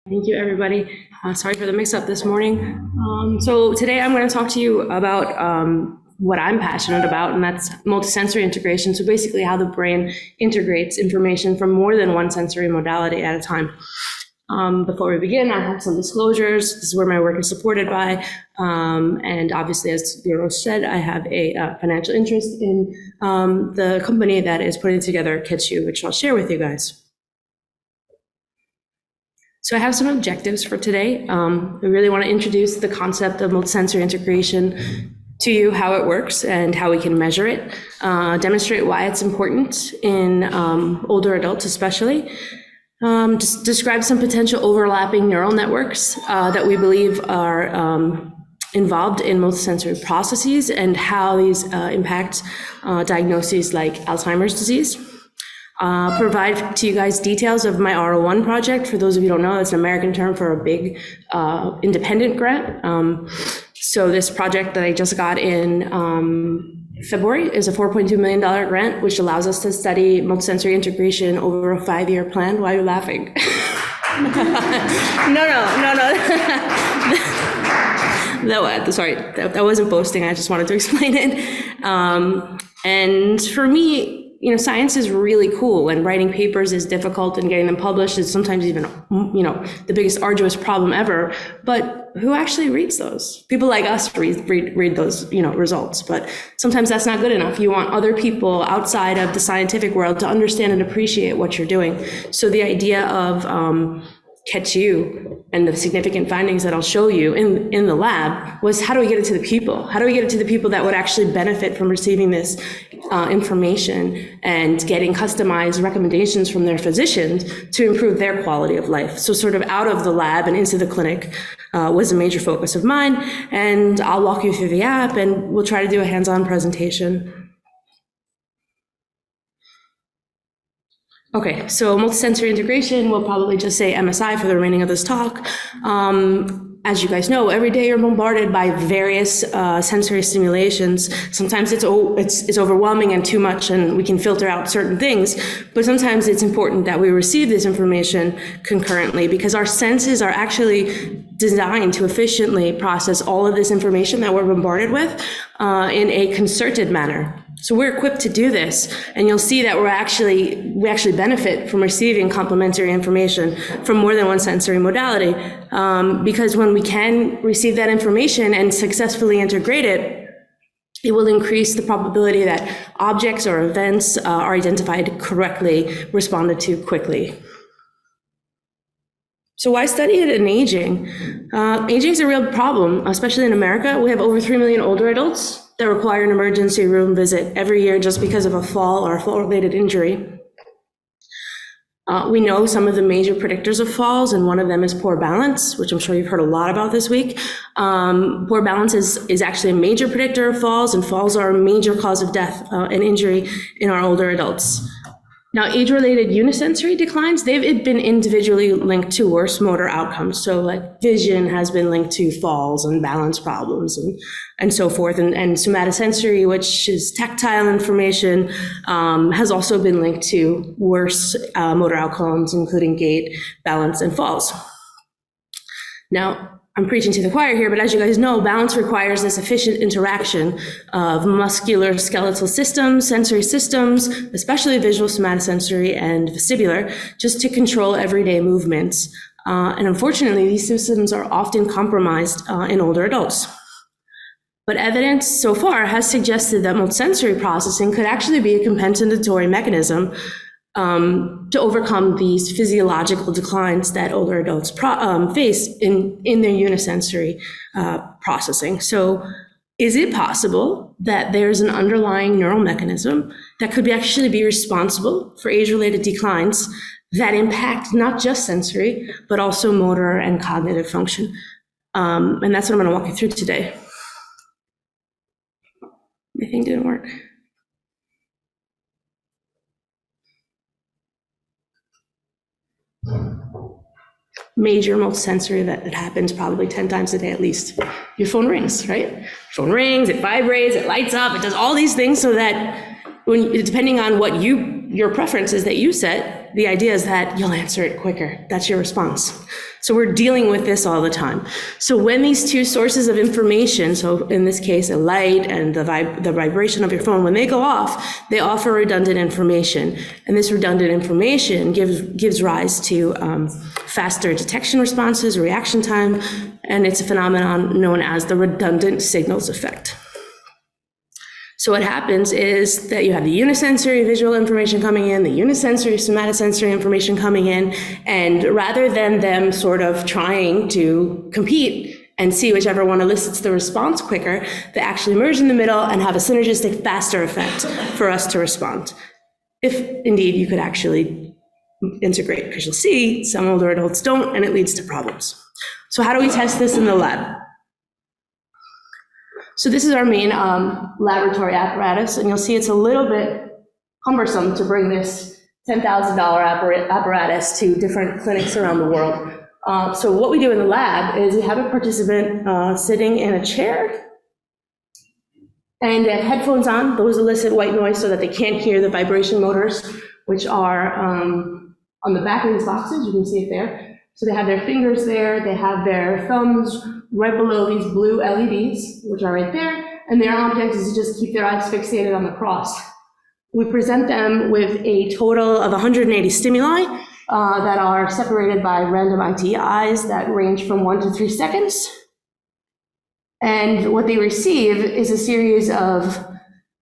Thank you, everybody. Sorry for the mix-up this morning. So today I'm going to talk to you about what I'm passionate about, and that's multisensory integration. So basically how the brain integrates information from more than one sensory modality at a time. Before we begin, I have some disclosures. This is where my work is supported by. And obviously, as Uroš said, I have a financial interest in the company that is putting together Katović, which I'll share with you guys. So I have some objectives for today. We really want to introduce the concept of multisensory integration to you, how it works and how we can measure it, demonstrate why it's important in older adults especially, just describe some potential overlapping neural networks that we believe are involved in multisensory processes and how these impact diagnoses like Alzheimer's disease. Provide to you guys details of my R01 project. For those of you who don't know, it's an American term for a big independent grant. So this project that I just got in February is a $4.2 million grant, which allows us to study multisensory integration over a 5-year plan. Why are you laughing? No. No, sorry, that wasn't boasting. I just wanted to explain it. And for me, science is really cool, and writing papers is difficult, and getting them published is sometimes even, the biggest arduous problem ever. But who actually reads those? People like us read those, results. But sometimes that's not good enough. You want other people outside of the scientific world to understand and appreciate what you're doing. So the idea of Katović and the significant findings that I'll show you in the lab was, how do we get it to the people? How do we get it to the people that would actually benefit from receiving this information and getting customized recommendations from their physicians to improve their quality of life? So sort of out of the lab and into the clinic was a major focus of mine. And I'll walk you through the app and we'll try to do a hands-on presentation. Okay, so multisensory integration, we'll probably just say MSI for the remaining of this talk. As you guys know, every day you're bombarded by various sensory stimulations. Sometimes it's overwhelming and too much, and we can filter out certain things, but sometimes it's important that we receive this information concurrently, because our senses are actually designed to efficiently process all of this information that we're bombarded with in a concerted manner. So we're equipped to do this, and you'll see that we actually benefit from receiving complementary information from more than one sensory modality, because when we can receive that information and successfully integrate it, it will increase the probability that objects or events are identified correctly, responded to quickly. So why study it in aging? Aging is a real problem, especially in America. We have over 3 million older adults that require an emergency room visit every year just because of a fall or a fall-related injury. We know some of the major predictors of falls, and one of them is poor balance, which I'm sure you've heard a lot about this week. Poor balance is actually a major predictor of falls, and falls are a major cause of death and injury in our older adults. Now, age-related unisensory declines, they've been individually linked to worse motor outcomes. So like vision has been linked to falls and balance problems and so forth. And somatosensory, which is tactile information, has also been linked to worse motor outcomes, including gait, balance, and falls. Now, I'm preaching to the choir here, but as you guys know, balance requires this efficient interaction of muscular skeletal systems, sensory systems, especially visual, somatosensory, and vestibular, just to control everyday movements. And unfortunately, these systems are often compromised in older adults. But evidence so far has suggested that multisensory processing could actually be a compensatory mechanism to overcome these physiological declines that older adults face in their unisensory processing. So is it possible that there's an underlying neural mechanism that could actually be responsible for age-related declines that impact not just sensory, but also motor and cognitive function? And that's what I'm going to walk you through today. My thing didn't work. Major multisensory that happens probably 10 times a day at least. Your phone rings, right? Your phone rings, it vibrates, it lights up, it does all these things so that depending on what you your preferences that you set, the idea is that you'll answer it quicker. That's your response. So we're dealing with this all the time. So when these two sources of information, so in this case, a light and the vibration of your phone, when they go off, they offer redundant information. And this redundant information gives rise to faster detection responses, reaction time, and it's a phenomenon known as the redundant signals effect. So what happens is that you have the unisensory visual information coming in, the unisensory somatosensory information coming in, and rather than them sort of trying to compete and see whichever one elicits the response quicker, they actually merge in the middle and have a synergistic, faster effect for us to respond. If indeed you could actually integrate, because you'll see some older adults don't, and it leads to problems. So how do we test this in the lab? So this is our main laboratory apparatus, and you'll see it's a little bit cumbersome to bring this $10,000 apparatus to different clinics around the world. So what we do in the lab is we have a participant sitting in a chair, and they have headphones on. Those elicit white noise so that they can't hear the vibration motors, which are on the back of these boxes. You can see it there. So they have their fingers there, they have their thumbs right below these blue LEDs, which are right there, and their object is to just keep their eyes fixated on the cross. We present them with a total of 180 stimuli that are separated by random IT eyes that range from 1 to 3 seconds. And what they receive is a series of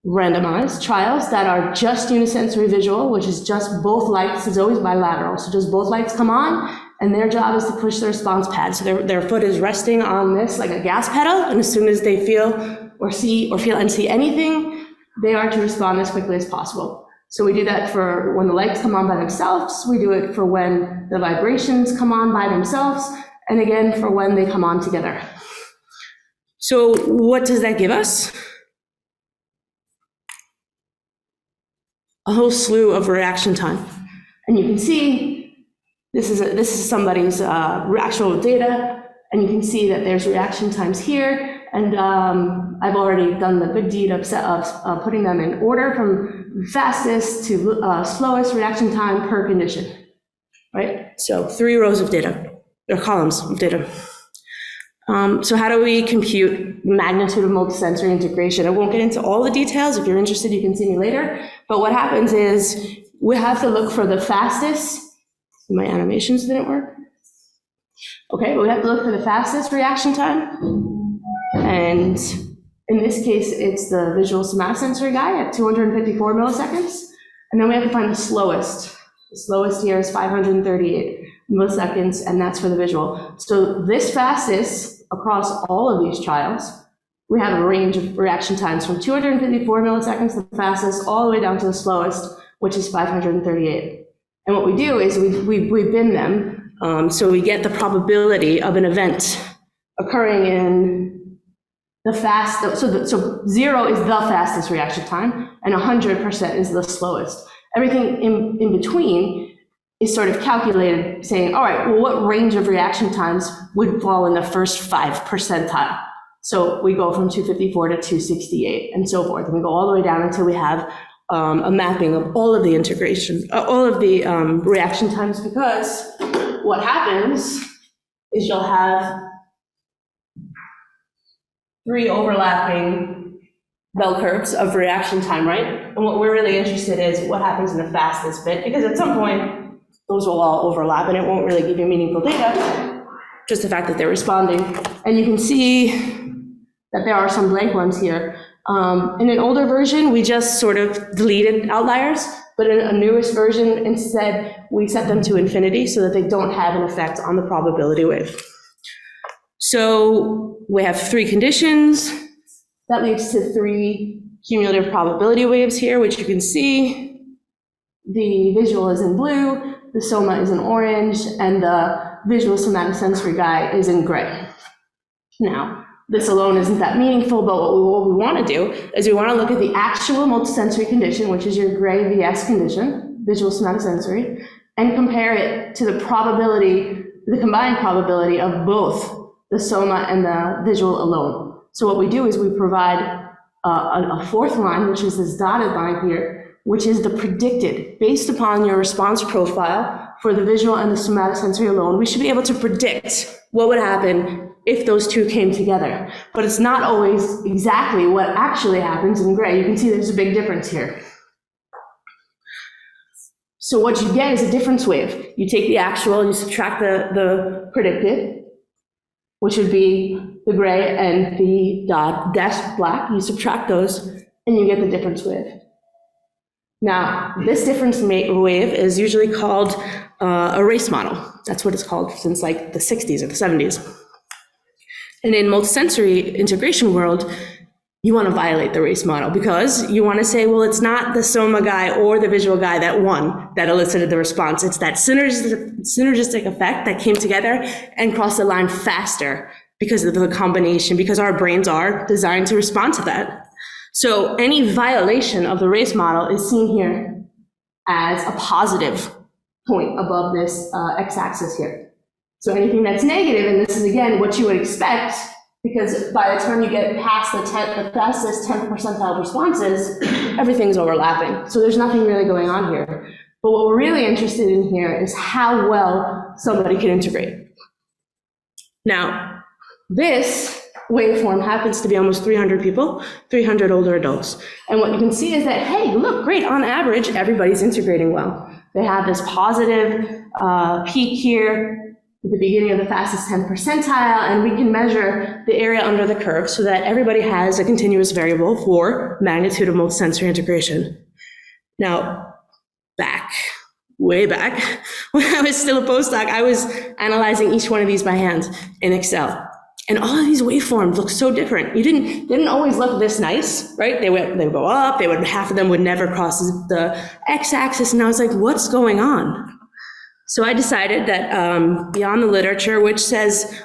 randomized trials that are just unisensory visual, which is just both lights, is always bilateral. So just both lights come on, and their job is to push the response pad. So their foot is resting on this like a gas pedal, and as soon as they feel and see anything, they are to respond as quickly as possible. So we do that for when the lights come on by themselves, we do it for when the vibrations come on by themselves, and again for when they come on together. So what does that give us? A whole slew of reaction time. And you can see this is somebody's actual data, and you can see that there's reaction times here, and I've already done the good deed of putting them in order from fastest to slowest reaction time per condition, right? So 3 rows of data, or columns of data. So how do we compute magnitude of multisensory integration? I won't get into all the details. If you're interested, you can see me later. But what happens is we have to look for the fastest. My animations didn't work. Okay, but we have to look for the fastest reaction time. And in this case, it's the visual somatosensory guy at 254 milliseconds. And then we have to find the slowest. The slowest here is 538 milliseconds, and that's for the visual. So this fastest across all of these trials, we have a range of reaction times from 254 milliseconds, the fastest, all the way down to the slowest, which is 538. And what we do is we bin them, so we get the probability of an event occurring in the fast, so 0 is the fastest reaction time, and 100% is the slowest. Everything in between is sort of calculated, saying, all right, well, what range of reaction times would fall in the first 5 percentile? So we go from 254 to 268, and so forth, and we go all the way down until we have a mapping of all of the integration, all of the reaction times, because what happens is you'll have 3 overlapping bell curves of reaction time, right? And what we're really interested in is what happens in the fastest bit, because at some point, those will all overlap and it won't really give you meaningful data, just the fact that they're responding. And you can see that there are some blank ones here. In an older version, we just sort of deleted outliers, but in a newest version, instead, we set them to infinity so that they don't have an effect on the probability wave. So we have 3 conditions. That leads to 3 cumulative probability waves here, which you can see. The visual is in blue, the soma is in orange, and the visual somatosensory guy is in gray. Now, this alone isn't that meaningful, but what we want to do is we want to look at the actual multisensory condition, which is your gray VS condition, visual somatosensory, and compare it to the probability, the combined probability of both the soma and the visual alone. So what we do is we provide a 4th line, which is this dotted line here, which is the predicted, based upon your response profile for the visual and the somatosensory alone, we should be able to predict what would happen if those two came together. But it's not always exactly what actually happens in gray. You can see there's a big difference here. So what you get is a difference wave. You take the actual and you subtract the predicted, which would be the gray and the dashed black. You subtract those and you get the difference wave. Now, this difference wave is usually called a race model. That's what it's called since like the 60s or the 70s. And in multisensory integration world, you want to violate the race model because you want to say, well, it's not the soma guy or the visual guy that won that elicited the response. It's that synergistic effect that came together and crossed the line faster because of the combination, because our brains are designed to respond to that. So any violation of the race model is seen here as a positive point above this x-axis here. So anything that's negative, and this is again what you would expect, because by the time you get past the fastest 10th percentile responses, everything's overlapping. So there's nothing really going on here. But what we're really interested in here is how well somebody can integrate. Now, this waveform happens to be almost 300 people, 300 older adults. And what you can see is that, hey, look, great, on average, everybody's integrating well. They have this positive peak here at the beginning of the fastest 10th percentile, and we can measure the area under the curve so that everybody has a continuous variable for magnitude of multisensory integration. Now, way back, when I was still a postdoc, I was analyzing each one of these by hand in Excel. And all of these waveforms look so different. They didn't always look this nice, right? They would go up, half of them would never cross the x-axis, and I was like, what's going on? So I decided that beyond the literature, which says,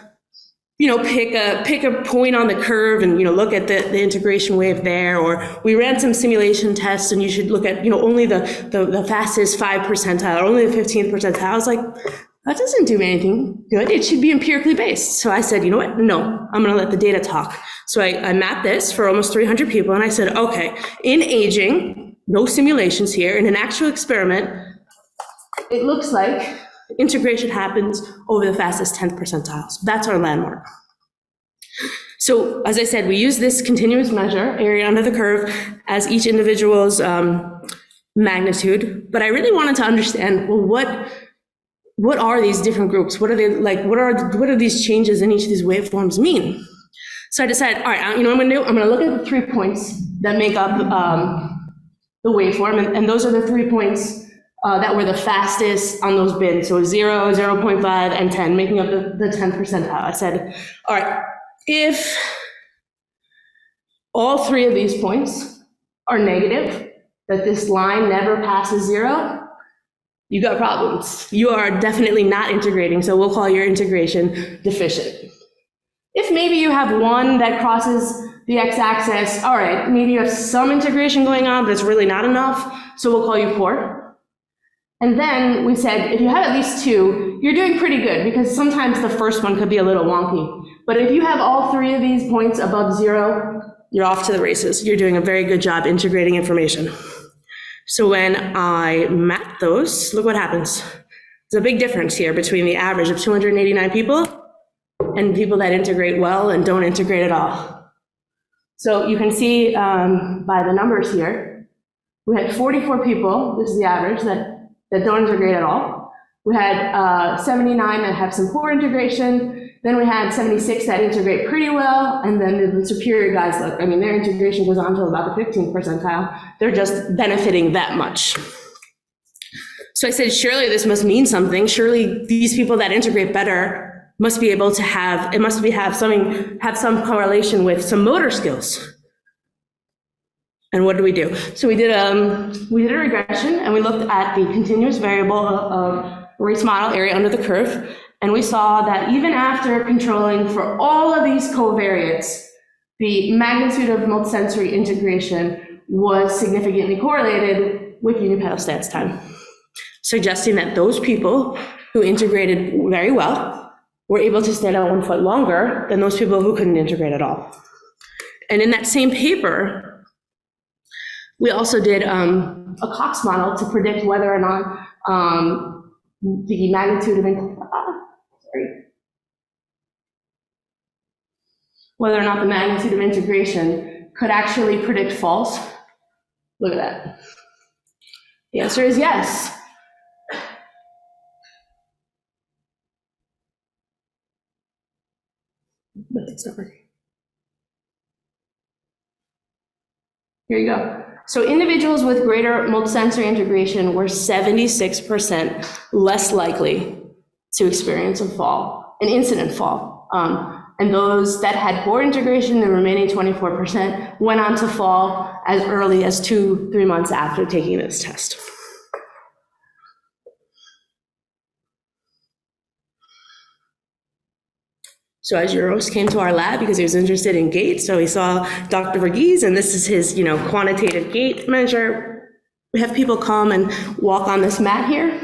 pick a point on the curve and, look at the integration wave there, or we ran some simulation tests and you should look at, only the fastest 5 percentile, or only the 15th percentile. I was like, that doesn't do anything good. It should be empirically based. So I said, you know what? No, I'm going to let the data talk. So I mapped this for almost 300 people, and I said, okay, in aging, no simulations here, in an actual experiment, it looks like integration happens over the fastest 10th percentile. So that's our landmark. So as I said, we use this continuous measure, area under the curve, as each individual's magnitude. But I really wanted to understand, well, what are these different groups? What are they like? What are these changes in each of these waveforms mean? So I decided, all right, I'm going to look at the 3 points that make up the waveform, and those are the 3 points that were the fastest on those bins. So 0, 0.5, and 10, making up the 10th percentile. I said, all right, if all 3 of these points are negative, that this line never passes 0, you got problems. You are definitely not integrating, so we'll call your integration deficient. If maybe you have one that crosses the x-axis, all right, maybe you have some integration going on, but it's really not enough, so we'll call you poor. And then we said, if you have at least 2, you're doing pretty good, because sometimes the first one could be a little wonky. But if you have all 3 of these points above 0, you're off to the races. You're doing a very good job integrating information. So when I map those, look what happens. There's a big difference here between the average of 289 people and people that integrate well and don't integrate at all. So you can see by the numbers here, we had 44 people, this is the average, that don't integrate at all. We had 79 that have some poor integration. Then we had 76 that integrate pretty well, and then the superior guys, look, I mean, their integration goes on to about the 15th percentile. They're just benefiting that much. So I said, surely this must mean something. Surely these people that integrate better must be able to have some correlation with some motor skills. And what do we do? So we did a regression, and we looked at the continuous variable of race model, area under the curve. And we saw that even after controlling for all of these covariates, the magnitude of multisensory integration was significantly correlated with unipedal stance time, suggesting that those people who integrated very well were able to stand on 1 foot longer than those people who couldn't integrate at all. And in that same paper, We also did a Cox model to predict whether or not the magnitude of whether or not the magnitude of integration could actually predict falls. Look at that. The answer is yes. But it's not working. Here you go. So individuals with greater multisensory integration were 76% less likely to experience a fall, an incident fall. And those that had poor integration, the remaining 24%, went on to fall as early as 2-3 months after taking this test. So as Uroš came to our lab because he was interested in gait, so he saw Dr. Verghese, and this is his, quantitative gait measure. We have people come and walk on this mat here.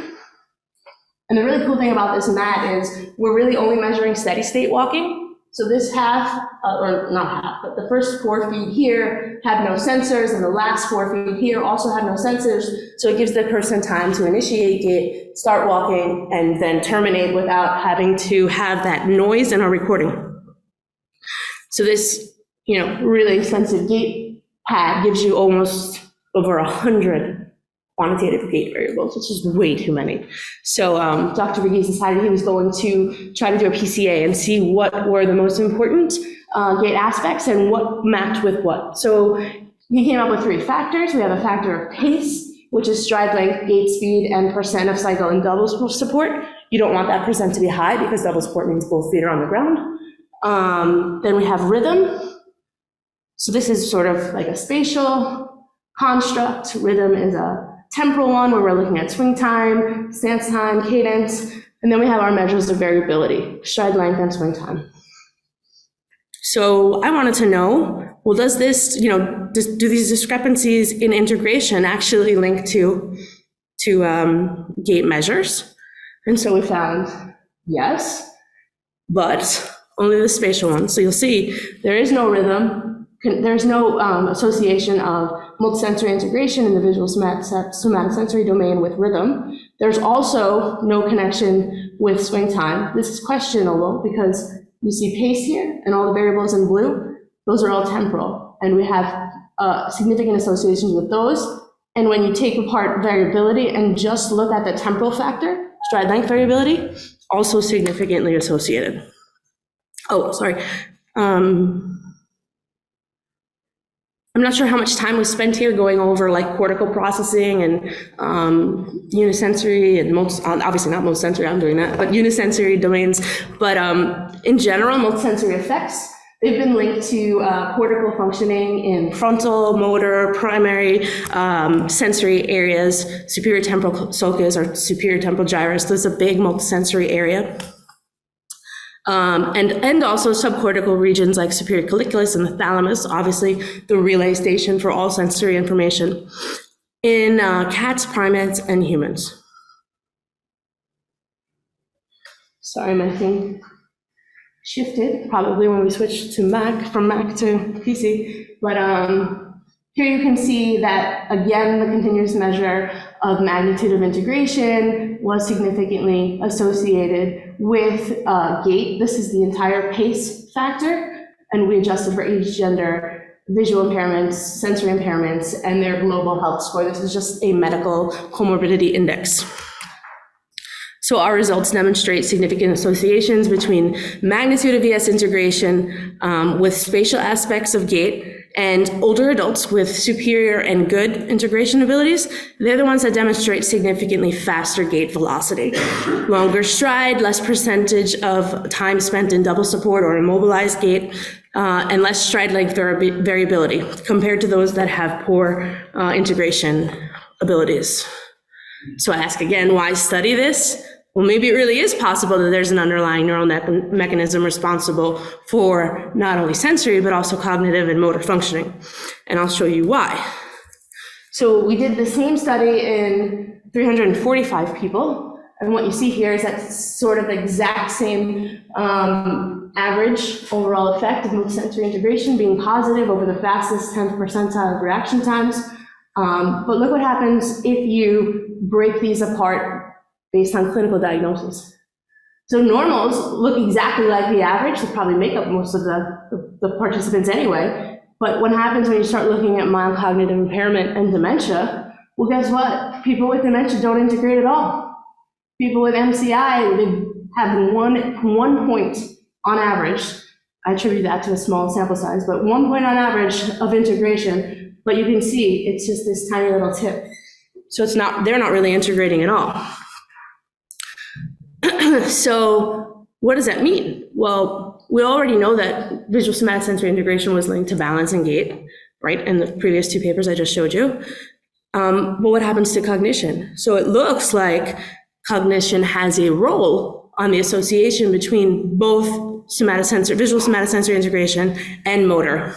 And the really cool thing about this mat is we're really only measuring steady state walking. So this half, or not half, but the first 4 feet here have no sensors, and the last 4 feet here also have no sensors. So it gives the person time to initiate gait, start walking, and then terminate without having to have that noise in our recording. So this, really expensive gait pad gives you almost over 100 quantitative gait variables, which is way too many. So Dr. Verghese decided he was going to try to do a PCA and see what were the most important gait aspects and what mapped with what. So he came up with 3 factors. We have a factor of pace, which is stride length, gait speed, and percent of cycle and double support. You don't want that percent to be high because double support means both feet are on the ground. Then we have rhythm. So this is sort of like a spatial construct. Rhythm is a temporal one where we're looking at swing time, stance time, cadence, and then we have our measures of variability, stride length and swing time. So I wanted to know, well, does this, do these discrepancies in integration actually link to gait measures? And so we found yes, but only the spatial one. So you'll see there is no rhythm. There's no association of multisensory integration in the visual somatosensory domain with rhythm. There's also no connection with swing time. This is questionable because you see pace here and all the variables in blue. Those are all temporal, and we have significant associations with those. And when you take apart variability and just look at the temporal factor, stride length variability, also significantly associated. Oh, sorry. I'm not sure how much time was spent here going over like cortical processing and unisensory and obviously not multisensory, I'm doing that, but unisensory domains. But in general, multisensory effects, they've been linked to cortical functioning in frontal, motor, primary sensory areas, superior temporal sulcus or superior temporal gyrus. That's a big multisensory area. And also subcortical regions like superior colliculus and the thalamus, obviously the relay station for all sensory information in cats, primates, and humans. Sorry, my thing shifted probably when we switched to from Mac to PC, but here you can see that, again, the continuous measure of magnitude of integration was significantly associated with gait. This is the entire pace factor, and we adjusted for age, gender, visual impairments, sensory impairments, and their global health score. This is just a medical comorbidity index. So our results demonstrate significant associations between magnitude of VS integration with spatial aspects of gait and older adults with superior and good integration abilities. They're the ones that demonstrate significantly faster gait velocity. Longer stride, less percentage of time spent in double support or immobilized gait, and less stride length variability compared to those that have poor integration abilities. So I ask again, why study this? Well, maybe it really is possible that there's an underlying neural mechanism responsible for not only sensory, but also cognitive and motor functioning. And I'll show you why. So we did the same study in 345 people. And what you see here is that sort of the exact same average overall effect of multisensory integration being positive over the fastest 10th percentile of reaction times. But look what happens if you break these apart based on clinical diagnosis. So normals look exactly like the average. They probably make up most of the participants anyway. But what happens when you start looking at mild cognitive impairment and dementia? Well, guess what? People with dementia don't integrate at all. People with MCI, they have one point on average. I attribute that to a small sample size, but 1 point on average of integration. But you can see it's just this tiny little tip. So they're not really integrating at all. So what does that mean? Well, we already know that visual somatosensory integration was linked to balance and gait, right? In the previous two papers I just showed you. But what happens to cognition? So it looks like cognition has a role on the association between both visual somatosensory integration and motor.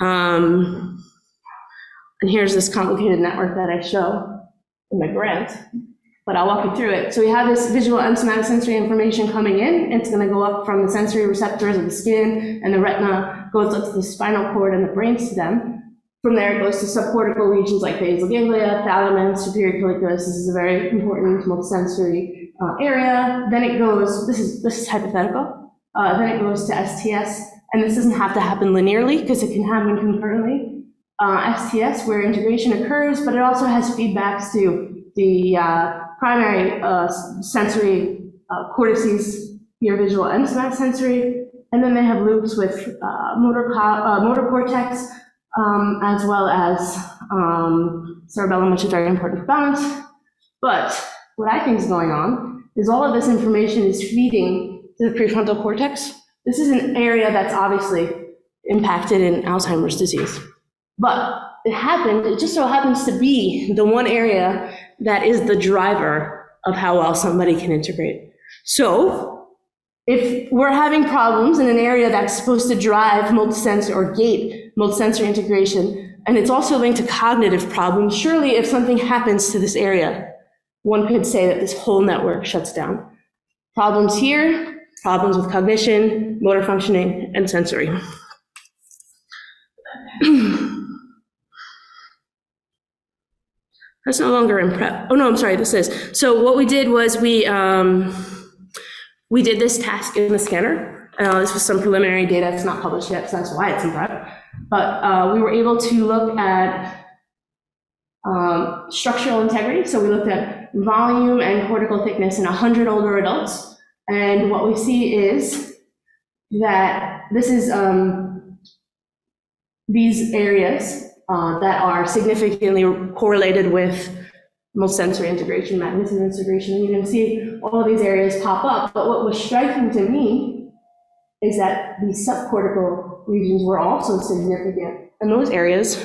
And here's this complicated network that I show in my grant, but I'll walk you through it. So we have this visual and somatosensory information coming in. It's going to go up from the sensory receptors of the skin, and the retina goes up to the spinal cord and the brain-stem. From there, it goes to subcortical regions like basal ganglia, thalamus, superior colliculus. This is a very important multisensory area. Then it goes, this is hypothetical. Then it goes to STS, and this doesn't have to happen linearly because it can happen concurrently. STS, where integration occurs, but it also has feedbacks to the primary sensory cortices, here visual and somatosensory, and then they have loops with motor cortex, as well as cerebellum, which is very important for balance. But what I think is going on is all of this information is feeding to the prefrontal cortex. This is an area that's obviously impacted in Alzheimer's disease. But it just so happens to be the one area that is the driver of how well somebody can integrate. So if we're having problems in an area that's supposed to drive multisensory or gate multisensory integration, and it's also linked to cognitive problems, surely if something happens to this area, one could say that this whole network shuts down. Problems here, problems with cognition, motor functioning, and sensory. That's no longer in prep. Oh no, I'm sorry, this is. So what we did was we did this task in the scanner. This was some preliminary data. It's not published yet, so that's why it's in prep. But we were able to look at structural integrity. So we looked at volume and cortical thickness in 100 older adults. And what we see is that this is these areas that are significantly correlated with multisensory integration, magnetism integration, and you can see all of these areas pop up. But what was striking to me is that these subcortical regions were also significant. And those areas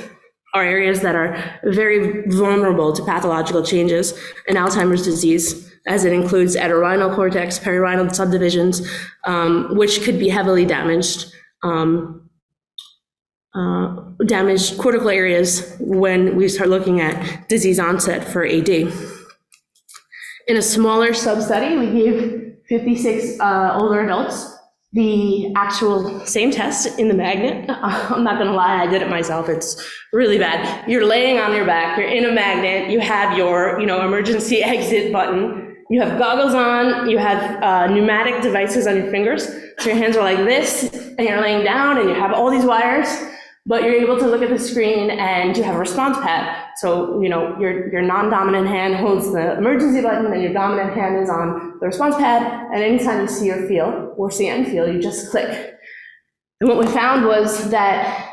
are areas that are very vulnerable to pathological changes in Alzheimer's disease, as it includes entorhinal cortex, perirhinal subdivisions, which could be heavily damaged. Damaged cortical areas when we start looking at disease onset for AD. In a smaller sub-study, we gave 56 older adults the actual same test in the magnet. I'm not gonna lie, I did it myself, it's really bad. You're laying on your back, you're in a magnet, you have your emergency exit button, you have goggles on, you have pneumatic devices on your fingers, so your hands are like this, and you're laying down, and you have all these wires, but you're able to look at the screen and you have a response pad. So, your non-dominant hand holds the emergency button and your dominant hand is on the response pad, and anytime you see or feel, or see and feel, you just click. And what we found was that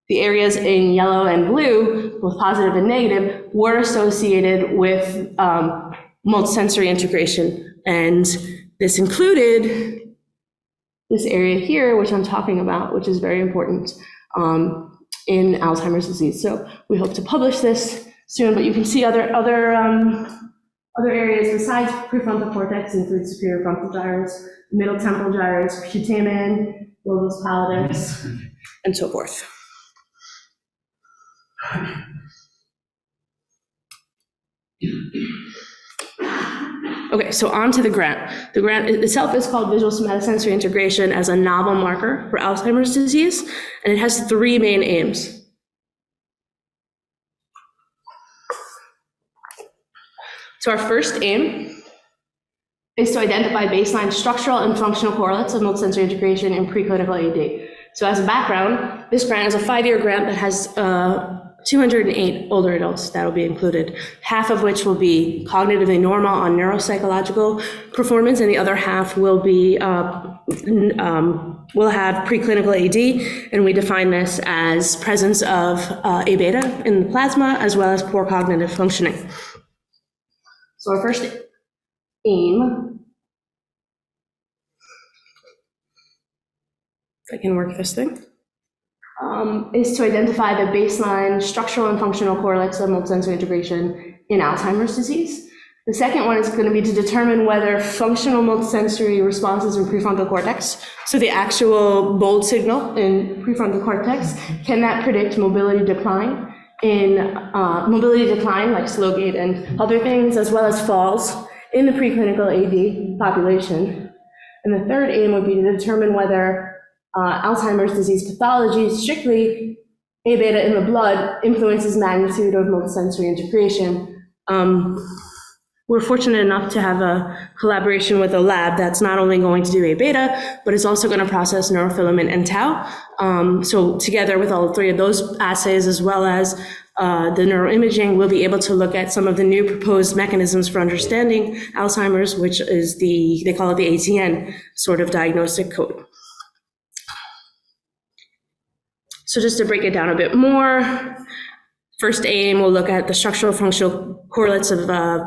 the areas in yellow and blue, both positive and negative, were associated with multisensory integration. And this included this area here, which I'm talking about, which is very important in Alzheimer's disease. So we hope to publish this soon, but you can see other areas besides prefrontal cortex include superior frontal gyrus, middle temporal gyrus, putamen, lobus pallidus, and so forth. Okay, so on to the grant. The grant itself is called Visual Somatosensory Integration as a novel marker for Alzheimer's disease, and it has three main aims. So our first aim is to identify baseline structural and functional correlates of multisensory integration in preclinical AD. So as a background, this grant is a 5-year grant that has 208 older adults that will be included, half of which will be cognitively normal on neuropsychological performance, and the other half will be will have preclinical AD, and we define this as presence of A beta in the plasma as well as poor cognitive functioning. So our first aim, if I can work this thing, is to identify the baseline structural and functional correlates of multisensory integration in Alzheimer's disease. The second one is going to be to determine whether functional multisensory responses in prefrontal cortex, so the actual bold signal in prefrontal cortex, can that predict mobility decline like slow gait and other things, as well as falls in the preclinical AD population. And the third aim would be to determine whether Alzheimer's disease pathology, strictly A beta in the blood, influences magnitude of multisensory integration. We're fortunate enough to have a collaboration with a lab that's not only going to do A beta, but is also going to process neurofilament and tau. So together with all three of those assays, as well as the neuroimaging, we'll be able to look at some of the new proposed mechanisms for understanding Alzheimer's, which is they call it the ATN sort of diagnostic code. So just to break it down a bit more, first aim, we'll look at the structural functional correlates of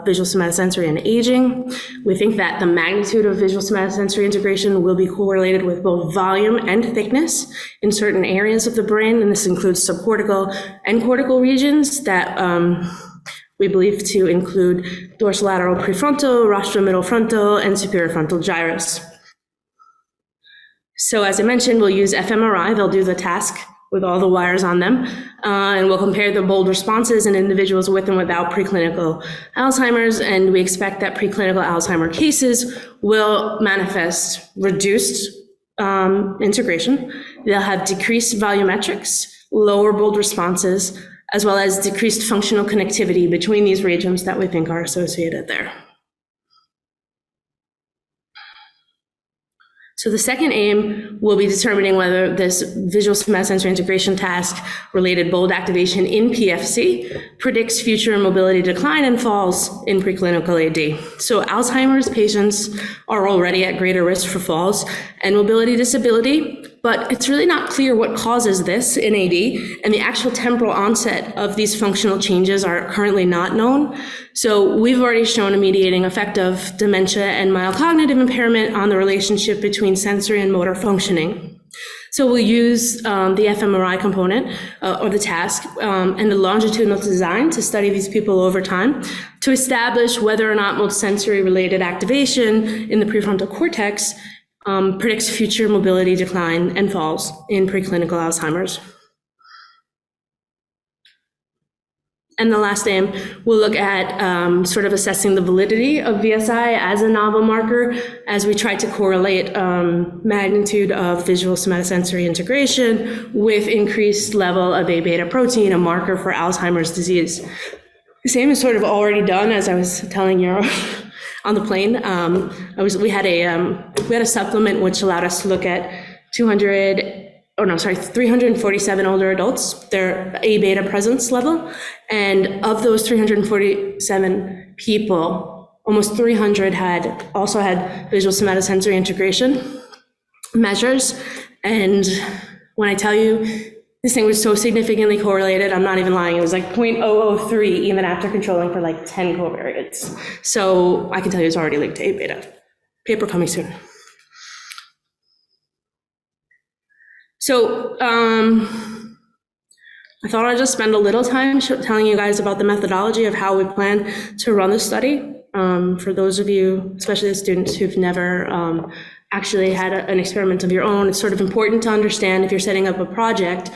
visual somatosensory and aging. We think that the magnitude of visual somatosensory integration will be correlated with both volume and thickness in certain areas of the brain, and this includes subcortical and cortical regions that we believe to include dorsolateral prefrontal, rostromiddle frontal, and superior frontal gyrus. So as I mentioned, we'll use fMRI. They'll do the task with all the wires on them, and we'll compare the bold responses in individuals with and without preclinical Alzheimer's, and we expect that preclinical Alzheimer cases will manifest reduced integration. They'll have decreased volumetrics, lower bold responses, as well as decreased functional connectivity between these regions that we think are associated there. So the second aim will be determining whether this visual somatosensory integration task related bold activation in PFC predicts future mobility decline and falls in preclinical AD. So Alzheimer's patients are already at greater risk for falls and mobility disability, but it's really not clear what causes this in AD, and the actual temporal onset of these functional changes are currently not known. So we've already shown a mediating effect of dementia and mild cognitive impairment on the relationship between sensory and motor functioning. So we'll use the fMRI component or the task and the longitudinal design to study these people over time to establish whether or not multisensory related activation in the prefrontal cortex predicts future mobility decline and falls in preclinical Alzheimer's. And the last aim, we'll look at sort of assessing the validity of VSI as a novel marker as we try to correlate magnitude of visual somatosensory integration with increased level of A beta protein, a marker for Alzheimer's disease. The same is sort of already done, as I was telling you on the plane. We had a supplement which allowed us to look at 347 older adults, their A beta presence level. And of those 347 people, almost 300 also had visual somatosensory integration measures. And when I tell you this thing was so significantly correlated, I'm not even lying. It was like 0.003 even after controlling for like 10 covariates. So I can tell you it's already linked to A beta. Paper coming soon. So I thought I'd just spend a little time telling you guys about the methodology of how we plan to run the study. For those of you, especially the students who've never actually had an experiment of your own, it's sort of important to understand if you're setting up a project,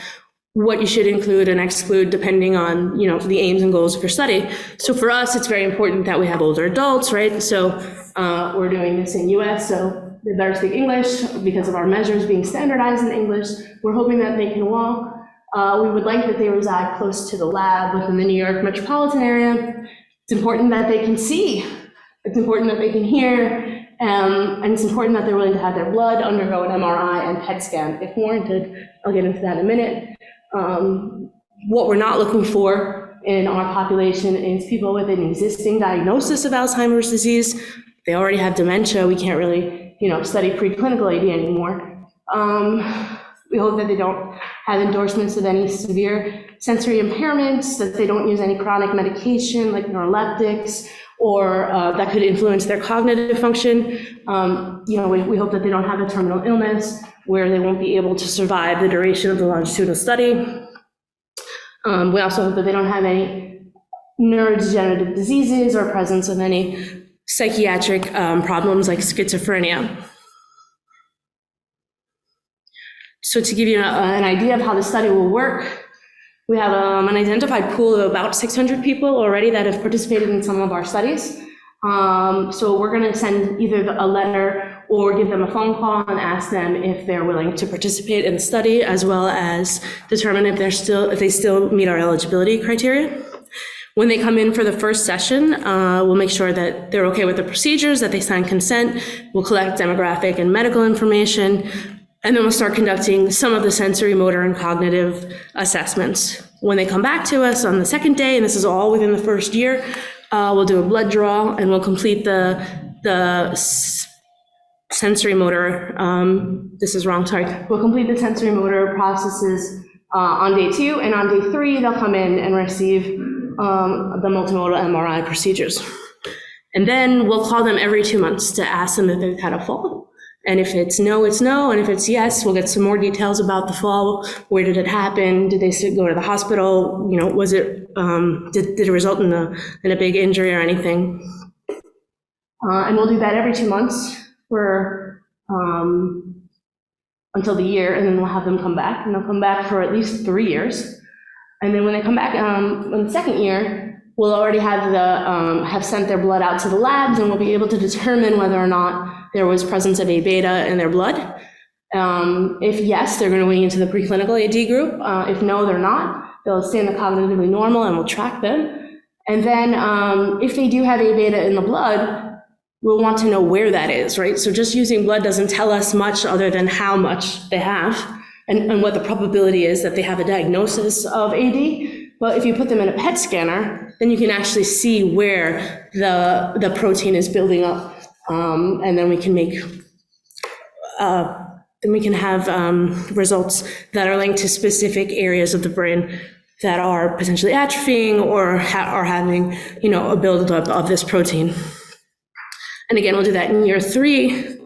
what you should include and exclude depending on, the aims and goals of your study. So for us, it's very important that we have older adults, right? So we're doing this in US, so they better speak English because of our measures being standardized in English. We're hoping that they can walk. We would like that they reside close to the lab within the New York metropolitan area. It's important that they can see. It's important that they can hear. And it's important that they're willing to have their blood undergo an MRI and PET scan if warranted. I'll get into that in a minute. What we're not looking for in our population is people with an existing diagnosis of Alzheimer's disease. They already have dementia. We can't really, study preclinical AD anymore. We hope that they don't have endorsements of any severe sensory impairments, that they don't use any chronic medication like neuroleptics, or that could influence their cognitive function. We hope that they don't have a terminal illness where they won't be able to survive the duration of the longitudinal study. We also hope that they don't have any neurodegenerative diseases or presence of any psychiatric problems like schizophrenia. So to give you an idea of how the study will work, we have an identified pool of about 600 people already that have participated in some of our studies. So we're going to send either a letter or give them a phone call and ask them if they're willing to participate in the study, as well as determine if they still meet our eligibility criteria. When they come in for the first session, we'll make sure that they're okay with the procedures, that they sign consent. We'll collect demographic and medical information. And then we'll start conducting some of the sensory, motor, and cognitive assessments. When they come back to us on the second day, and this is all within the first year, we'll do a blood draw and we'll complete the sensory motor. We'll complete the sensory motor processes on day 2, and on day 3, they'll come in and receive the multimodal MRI procedures. And then we'll call them every 2 months to ask them if they've had a fall. And if it's no, it's no. And if it's yes, we'll get some more details about the fall. Where did it happen? Did they go to the hospital? Was it, did it result in a big injury or anything? And we'll do that every 2 months for, until the year, and then we'll have them come back. And they'll come back for at least 3 years. And then when they come back in the second year, we'll already have sent their blood out to the labs, and we'll be able to determine whether or not there was presence of A-beta in their blood. If yes, they're going to weigh into the preclinical AD group. If no, they're not. They'll stay in the cognitively normal, and we'll track them. And then if they do have A-beta in the blood, we'll want to know where that is, right? So just using blood doesn't tell us much other than how much they have and what the probability is that they have a diagnosis of AD. But if you put them in a PET scanner, then you can actually see where the protein is building up. And then we can have results that are linked to specific areas of the brain that are potentially atrophying or are having, a buildup of this protein. And again, we'll do that in year 3,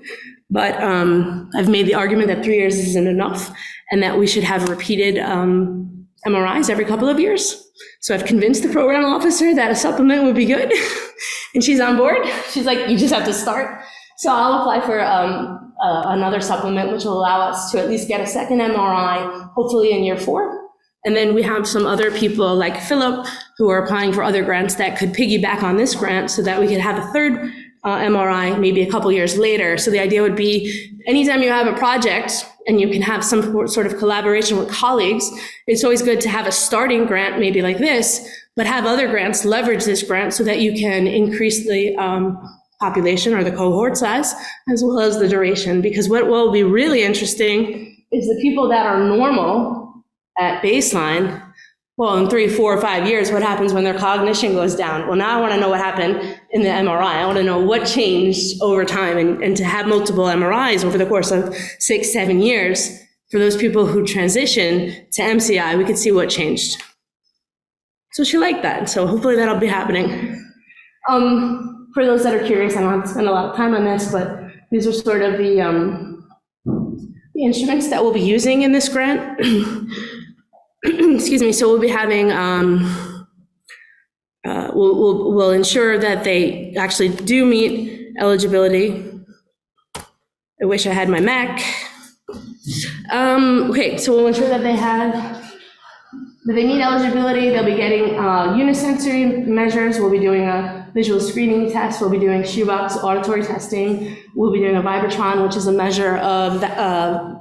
but I've made the argument that 3 years isn't enough and that we should have repeated MRIs every couple of years. So I've convinced the program officer that a supplement would be good, and she's on board. She's like, you just have to start. So I'll apply for another supplement, which will allow us to at least get a second MRI, hopefully in year 4. And then we have some other people like Philip who are applying for other grants that could piggyback on this grant so that we could have a third MRI maybe a couple years later. So the idea would be anytime you have a project and you can have some sort of collaboration with colleagues, it's always good to have a starting grant maybe like this, but have other grants leverage this grant so that you can increase the population or the cohort size as well as the duration. Because what will be really interesting is the people that are normal at baseline, well, in 3, 4, or 5 years, what happens when their cognition goes down? Well, now I want to know what happened in the MRI. I want to know what changed over time, and to have multiple MRIs over the course of 6, 7 years, for those people who transition to MCI, we could see what changed. So she liked that, so hopefully that'll be happening. For those that are curious, I don't have to spend a lot of time on this, but these are sort of the instruments that we'll be using in this grant. Excuse me, so we'll be having, we'll ensure that they actually do meet eligibility. I wish I had my Mac. Okay, so we'll ensure that they meet eligibility. They'll be getting unisensory measures. We'll be doing a visual screening test. We'll be doing shoebox auditory testing. We'll be doing a Vibratron, which is a measure of the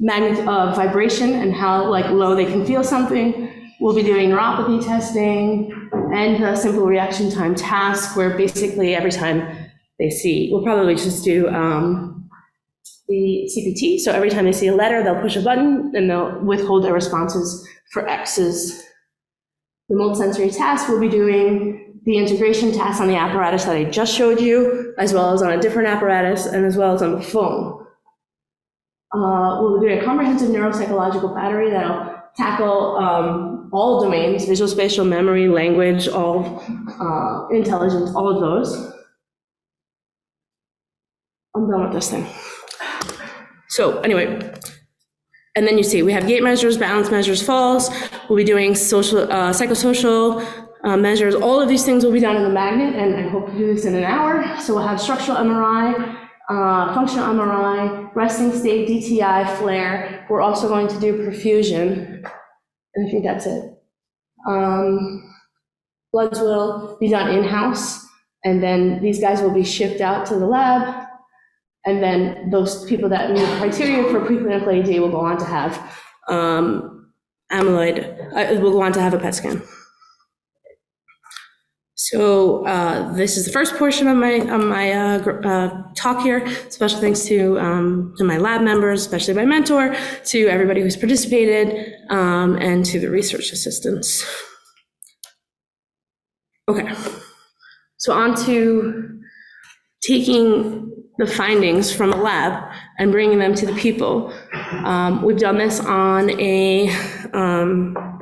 magnitude of vibration and how low they can feel something. We'll be doing neuropathy testing, and a simple reaction time task where basically every time they see, we'll probably just do the CPT. So every time they see a letter, they'll push a button and they'll withhold their responses for X's. The multisensory task, we'll be doing the integration task on the apparatus that I just showed you, as well as on a different apparatus, and as well as on the phone. We'll be doing a comprehensive neuropsychological battery that'll tackle all domains, visual, spatial, memory, language, all intelligence, all of those. I'm done with this thing. So anyway, and then you see we have gait measures, balance measures, falls. We'll be doing social, psychosocial measures. All of these things will be done in the magnet, and I hope to do this in an hour. So we'll have structural MRI, functional MRI, resting state, DTI, flare. We're also going to do perfusion, and I think that's it. Bloods will be done in-house, and then these guys will be shipped out to the lab. And then those people that meet the criteria for preclinical AD will go on to have amyloid, will go on to have a PET scan. So this is the first portion of my talk here. Special thanks to my lab members, especially my mentor, to everybody who's participated, and to the research assistants. Okay, so on to taking the findings from a lab and bringing them to the people. We've done this on a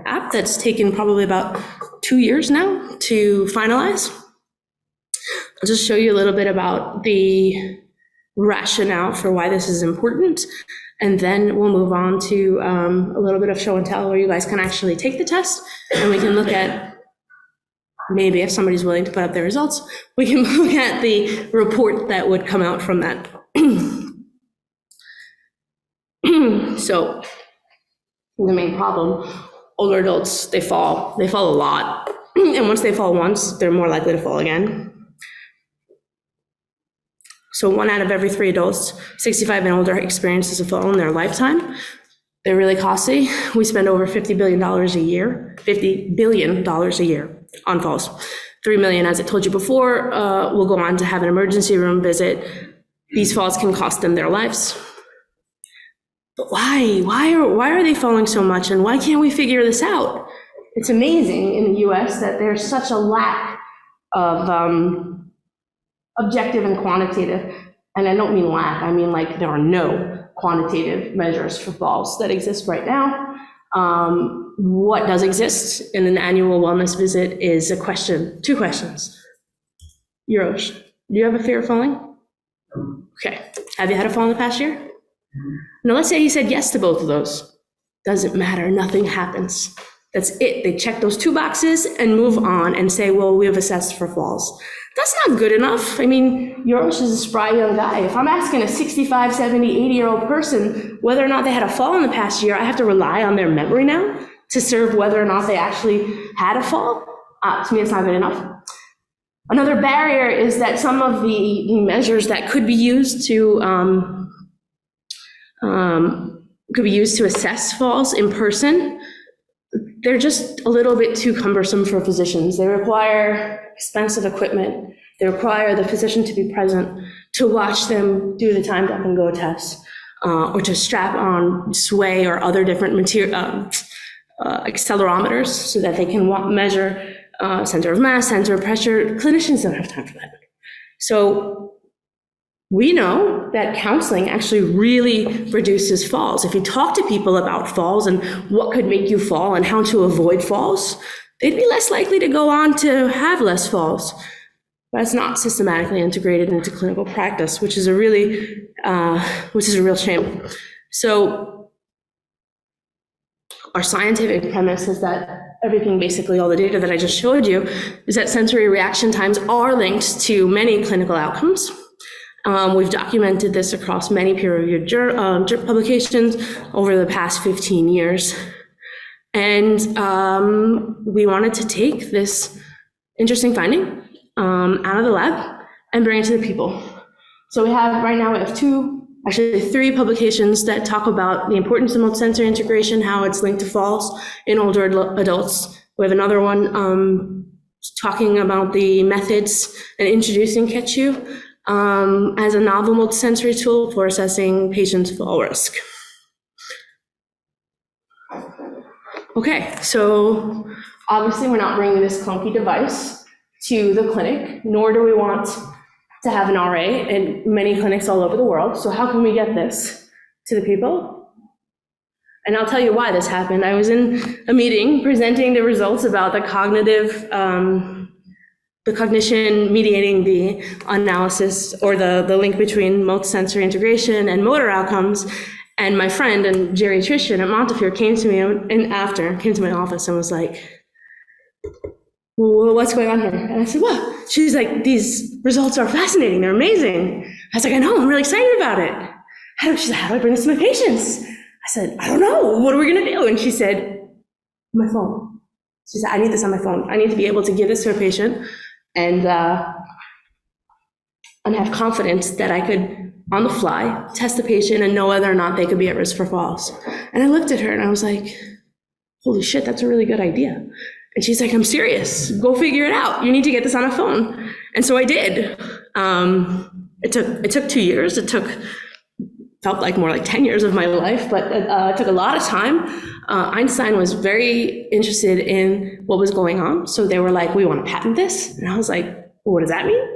app that's taken probably about 2 years now to finalize. I'll just show you a little bit about the rationale for why this is important, and then we'll move on to a little bit of show and tell where you guys can actually take the test, and we can look at, maybe if somebody's willing to put up their results, we can look at the report that would come out from that. So the main problem, older adults, they fall a lot. And once they fall once, they're more likely to fall again. So 1 out of every 3 adults, 65 and older, experiences a fall in their lifetime. They're really costly. We spend over $50 billion a year, $50 billion a year on falls. 3 million, as I told you before, will go on to have an emergency room visit. These falls can cost them their lives. But why? Why are they falling so much, and why can't we figure this out? It's amazing in the US that there's such a lack of objective and quantitative, and I don't mean lack, I mean like there are no quantitative measures for falls that exist right now. What does exist in an annual wellness visit is a question, 2 questions. Uroš, do you have a fear of falling? Okay. Have you had a fall in the past year? Now let's say he said yes to both of those. Doesn't matter, nothing happens. That's it. They check those 2 boxes and move on and say, well, we have assessed for falls. That's not good enough. I mean, Uroš is a spry young guy. If I'm asking a 65, 70, 80-year-old person whether or not they had a fall in the past year, I have to rely on their memory now to serve whether or not they actually had a fall. To me, it's not good enough. Another barrier is that some of the measures that could be used to assess falls in person, they're just a little bit too cumbersome for physicians. They require expensive equipment. They require the physician to be present to watch them do the timed up and go test, or to strap on sway or other different material, accelerometers so that they can measure center of mass, center of pressure. Clinicians don't have time for that. So we know that counseling actually really reduces falls. If you talk to people about falls and what could make you fall and how to avoid falls, they'd be less likely to go on to have less falls. But it's not systematically integrated into clinical practice, which is a real shame. So our scientific premise is that everything, basically all the data that I just showed you, is that sensory reaction times are linked to many clinical outcomes. We've documented this across many peer-reviewed publications over the past 15 years. And we wanted to take this interesting finding out of the lab and bring it to the people. So we have 3 publications that talk about the importance of multisensory integration, how it's linked to falls in older adults. We have another one talking about the methods and introducing CATCHU as a novel multisensory tool for assessing patients' fall risk. Okay, so obviously we're not bringing this clunky device to the clinic, nor do we want to have an RA in many clinics all over the world. So how can we get this to the people? And I'll tell you why this happened. I was in a meeting presenting the results about the cognition mediating the analysis or the link between multisensory integration and motor outcomes. And my friend and geriatrician at Montefiore came to me came to my office and was like, well, what's going on here? And I said, what? She's like, these results are fascinating. They're amazing. I was like, I know, I'm really excited about it. She said, how do I bring this to my patients? I said, I don't know. What are we going to do? And she said, my phone. She said, I need this on my phone. I need to be able to give this to a patient and have confidence that I could, on the fly, test the patient and know whether or not they could be at risk for falls. And I looked at her and I was like, holy shit, that's a really good idea. And she's like, I'm serious. Go figure it out. You need to get this on a phone. And so I did. It took 2 years. Felt like more like 10 years of my life, but it took a lot of time. Einstein was very interested in what was going on. So they were like, we want to patent this. And I was like, well, what does that mean? And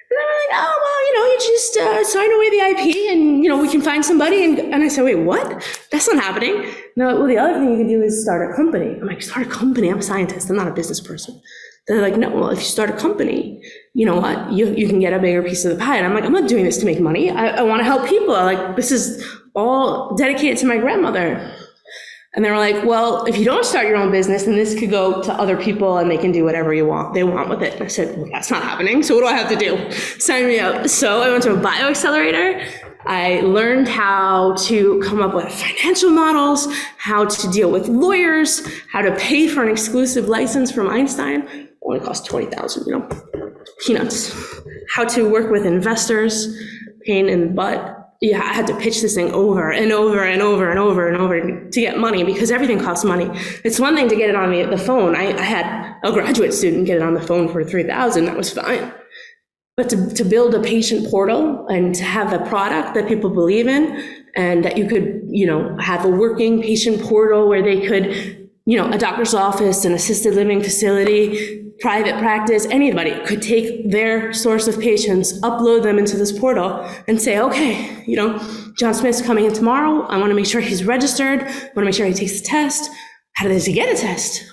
they were like, oh, well, you just sign away the IP and, we can find somebody. And I said, wait, what? That's not happening. No, well, the other thing you can do is start a company. I'm like, start a company? I'm a scientist. I'm not a business person. They're like, no, well, if you start a company, you know what, you can get a bigger piece of the pie. And I'm like, I'm not doing this to make money. I want to help people. This is all dedicated to my grandmother. And they were like, well, if you don't start your own business, then this could go to other people and they can do whatever they want with it. And I said, well, that's not happening. So what do I have to do? Sign me up. So I went to a bioaccelerator. I learned how to come up with financial models, how to deal with lawyers, how to pay for an exclusive license from Einstein. Only cost $20,000, peanuts. How to work with investors, pain in the butt. Yeah, I had to pitch this thing over and over and over and over and over to get money because everything costs money. It's one thing to get it on the phone. I had a graduate student get it on the phone for $3,000. That was fine. But to build a patient portal and to have a product that people believe in and that you could, have a working patient portal where they could, a doctor's office, an assisted living facility, private practice, anybody could take their source of patients, upload them into this portal and say, okay, John Smith's coming in tomorrow. I want to make sure he's registered. I want to make sure he takes the test. How does he get a test?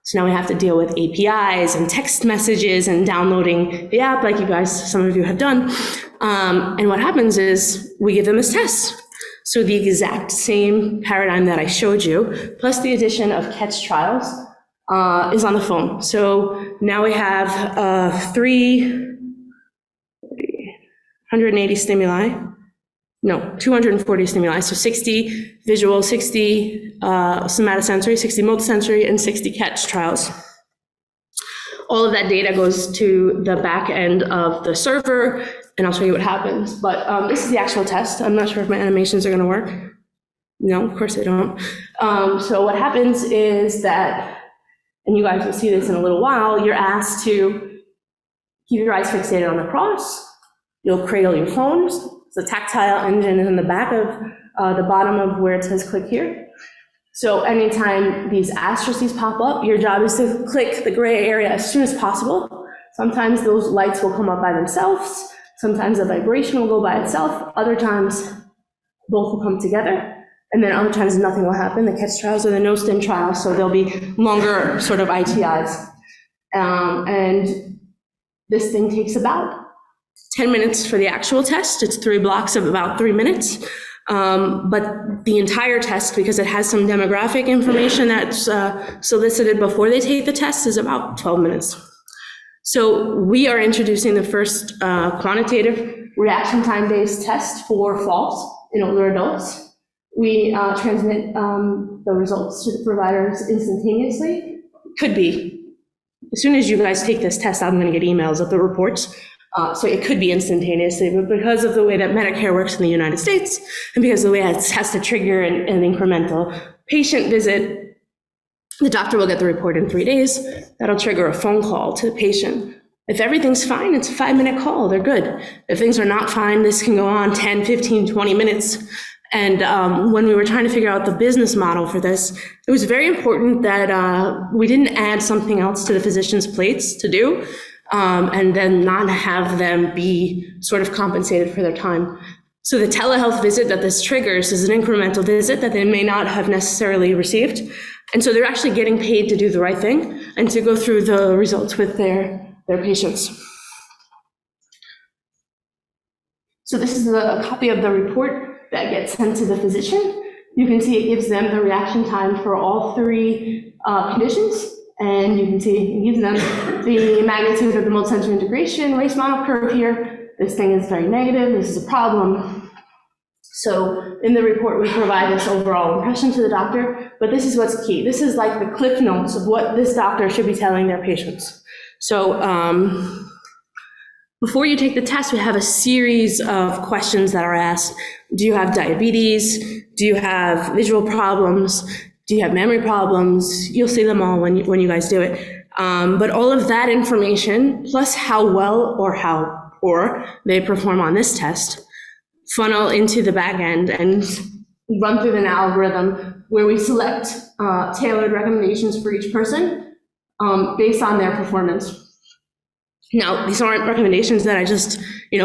So now we have to deal with APIs and text messages and downloading the app like some of you have done. And what happens is we give them this test. So the exact same paradigm that I showed you, plus the addition of CATCH trials, is on the phone. So now we have 240 stimuli. So 60 visual, 60 somatosensory, 60 multisensory, and 60 CATCH trials. All of that data goes to the back end of the server, and I'll show you what happens. But this is the actual test. I'm not sure if my animations are going to work. No, of course they don't. So what happens is that, and you guys will see this in a little while, you're asked to keep your eyes fixated on the cross. You'll cradle your phones. The tactile engine is in the back of the bottom of where it says click here. So anytime these asterisks pop up, your job is to click the gray area as soon as possible. Sometimes those lights will come up by themselves. Sometimes the vibration will go by itself. Other times, both will come together. And then other times nothing will happen. The CATCH trials are the no-stim trials, so they'll be longer sort of ITIs. And this thing takes about 10 minutes for the actual test. It's 3 blocks of about 3 minutes. But the entire test, because it has some demographic information that's solicited before they take the test, is about 12 minutes. So we are introducing the first quantitative reaction time-based test for falls in older adults. We transmit the results to the providers instantaneously. Could be. As soon as you guys take this test, I'm going to get emails of the reports. So it could be instantaneously, but because of the way that Medicare works in the United States, and because of the way it has to trigger an incremental patient visit, The doctor will get the report in 3 days. That'll trigger a phone call to the patient. If everything's fine, it's a 5-minute call, they're good. If things are not fine, this can go on 10, 15, 20 minutes. And when we were trying to figure out the business model for this, it was very important that we didn't add something else to the physician's plates to do, and then not have them be sort of compensated for their time. So the telehealth visit that this triggers is an incremental visit that they may not have necessarily received. And so they're actually getting paid to do the right thing and to go through the results with their patients. So this is a copy of the report that gets sent to the physician. You can see it gives them the reaction time for all 3 conditions. And you can see it gives them the magnitude of the multisensory integration race model curve here. This thing is very negative, this is a problem. So in the report, we provide this overall impression to the doctor, but this is what's key. This is like the cliff notes of what this doctor should be telling their patients. So before you take the test, we have a series of questions that are asked. Do you have diabetes? Do you have visual problems? Do you have memory problems? You'll see them all when you guys do it. But all of that information, plus how well or how poor they perform on this test, funnel into the back end and run through an algorithm where we select tailored recommendations for each person based on their performance. Now, these aren't recommendations that I just,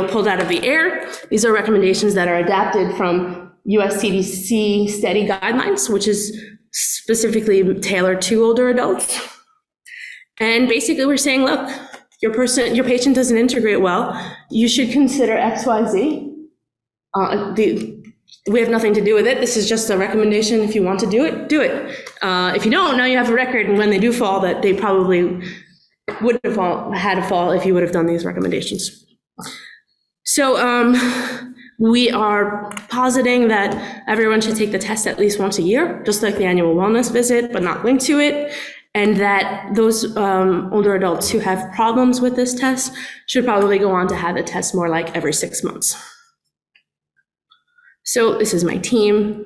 pulled out of the air. These are recommendations that are adapted from US CDC STEADY guidelines, which is specifically tailored to older adults. And basically we're saying, look, your patient doesn't integrate well. You should consider X, Y, Z. We have nothing to do with it. This is just a recommendation. If you want to do it, do it. If you don't, now you have a record, and when they do fall, that they probably wouldn't have had a fall if you would have done these recommendations. So we are positing that everyone should take the test at least once a year, just like the annual wellness visit, but not linked to it, and that those older adults who have problems with this test should probably go on to have the test more like every 6 months. So this is my team.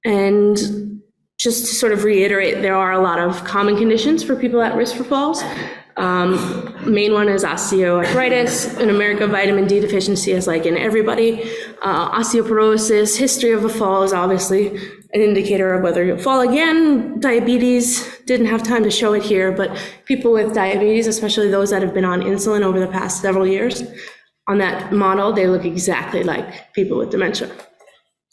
And just to sort of reiterate, there are a lot of common conditions for people at risk for falls. Main one is osteoarthritis. In America, vitamin D deficiency is like in everybody. Osteoporosis, history of a fall is obviously an indicator of whether you'll fall again. Diabetes, didn't have time to show it here, but people with diabetes, especially those that have been on insulin over the past several years, on that model, they look exactly like people with dementia.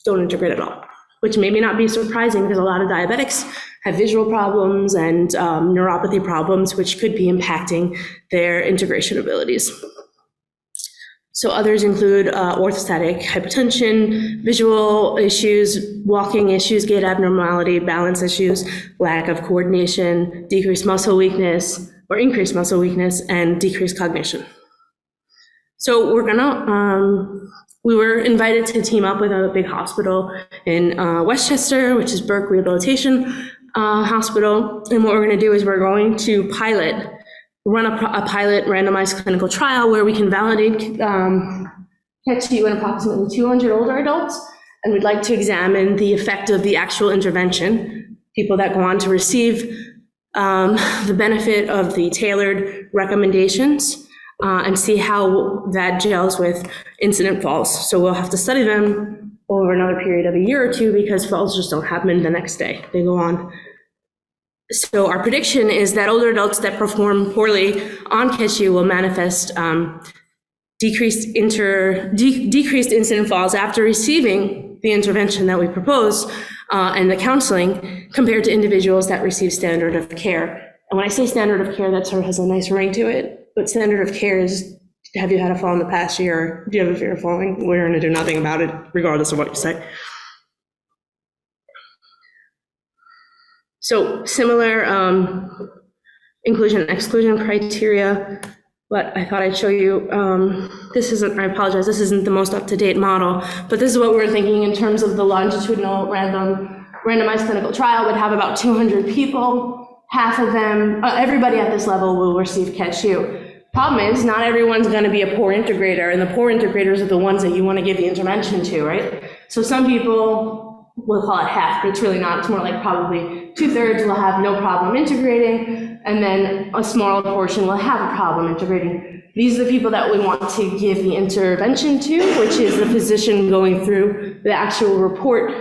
Don't integrate at all, which may not be surprising because a lot of diabetics have visual problems and neuropathy problems, which could be impacting their integration abilities. So others include orthostatic hypotension, visual issues, walking issues, gait abnormality, balance issues, lack of coordination, decreased muscle weakness, or increased muscle weakness, and decreased cognition. So we were invited to team up with a big hospital in Westchester, which is Burke Rehabilitation Hospital. And what we're going to do is we're going to run a pilot randomized clinical trial where we can validate CAT-TU in approximately 200 older adults. And we'd like to examine the effect of the actual intervention, people that go on to receive the benefit of the tailored recommendations, and see how that gels with incident falls. So we'll have to study them over another period of a year or two because falls just don't happen the next day. They go on. So our prediction is that older adults that perform poorly on CAT-TU will manifest decreased incident falls after receiving the intervention that we propose and the counseling compared to individuals that receive standard of care. And when I say standard of care, that sort of has a nice ring to it. But standard of care is, have you had a fall in the past year? Do you have a fear of falling? We're going to do nothing about it, regardless of what you say. So similar inclusion and exclusion criteria, but I thought I'd show you, I apologize, this isn't the most up-to-date model, but this is what we're thinking in terms of the longitudinal randomized clinical trial would have about 200 people. Half of them, everybody at this level will receive CAT-TU. Problem is, not everyone's going to be a poor integrator, and the poor integrators are the ones that you want to give the intervention to, right? So some people we'll call it half, but it's really not. It's more like probably 2/3 will have no problem integrating, and then a smaller portion will have a problem integrating. These are the people that we want to give the intervention to, which is the physician going through the actual report.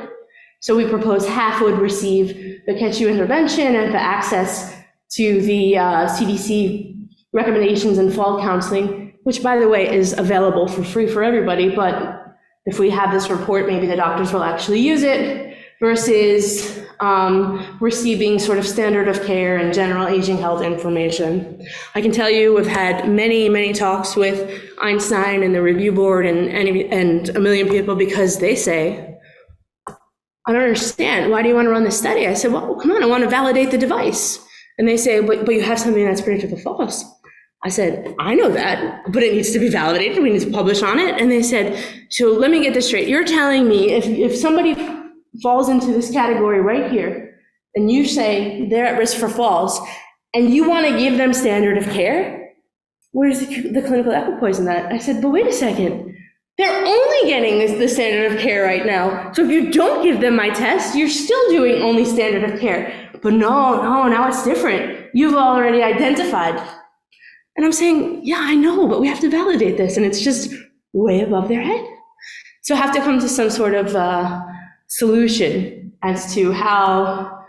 So we propose half would receive the CATCHU intervention and the access to the CDC recommendations and fall counseling, which, by the way, is available for free for everybody, but if we have this report, maybe the doctors will actually use it, versus receiving sort of standard of care and general aging health information. I can tell you we've had many, many talks with Einstein and the review board and a million people, because they say, I don't understand, why do you want to run this study? I said, well, come on, I want to validate the device. And they say, but you have something that's predictive of falls. I said, I know that, but it needs to be validated. We need to publish on it. And they said, so let me get this straight. You're telling me if somebody falls into this category right here, and you say they're at risk for falls, and you want to give them standard of care, where's the clinical equipoise in that? I said, but wait a second. They're only getting the standard of care right now. So if you don't give them my test, you're still doing only standard of care. But no, now it's different. You've already identified. And I'm saying, yeah, I know, but we have to validate this, and it's just way above their head. So I have to come to some sort of solution as to how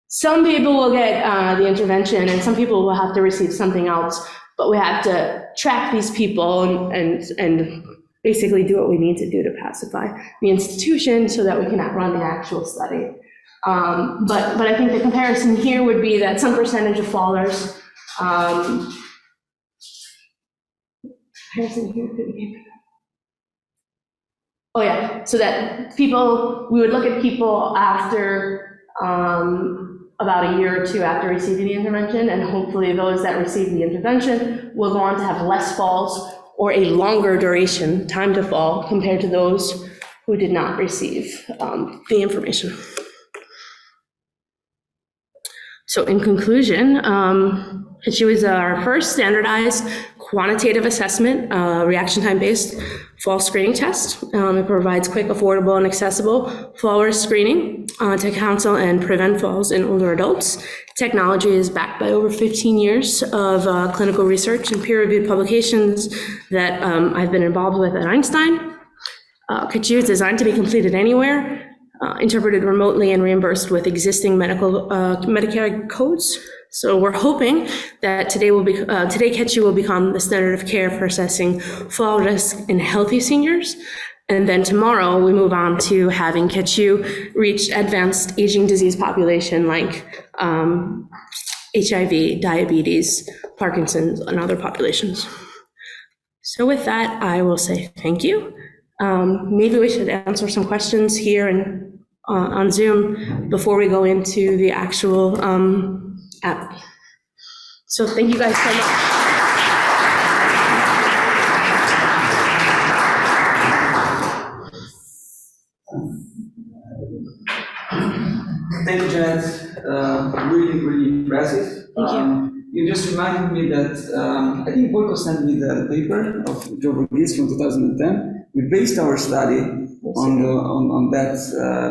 some people will get the intervention and some people will have to receive something else, but we have to track these people and basically do what we need to do to pacify the institution so that we can run the actual study. But I think the comparison here would be that some percentage of fallers, so that people, we would look at people after about a year or two after receiving the intervention, and hopefully those that receive the intervention will go on to have less falls or a longer duration, time to fall, compared to those who did not receive the information. So in conclusion, CATCHU is our first standardized quantitative assessment, reaction time-based fall screening test. It provides quick, affordable, and accessible fall risk screening to counsel and prevent falls in older adults. Technology is backed by over 15 years of clinical research and peer-reviewed publications that I've been involved with at Einstein. CATCHU is designed to be completed anywhere, interpreted remotely, and reimbursed with existing Medicare codes. So we're hoping that today CATCHU will become the standard of care for assessing fall risk in healthy seniors. And then tomorrow we move on to having CATCHU reach advanced aging disease population like HIV, diabetes, Parkinson's, and other populations. So with that, I will say thank you. Maybe we should answer some questions here and on Zoom before we go into the actual app. So thank you guys so much. Thank you, Jeannette. Really impressive. Thank you. You just reminded me that I think Voyko sent me the paper of Joe Verghese from 2010. We based our study on that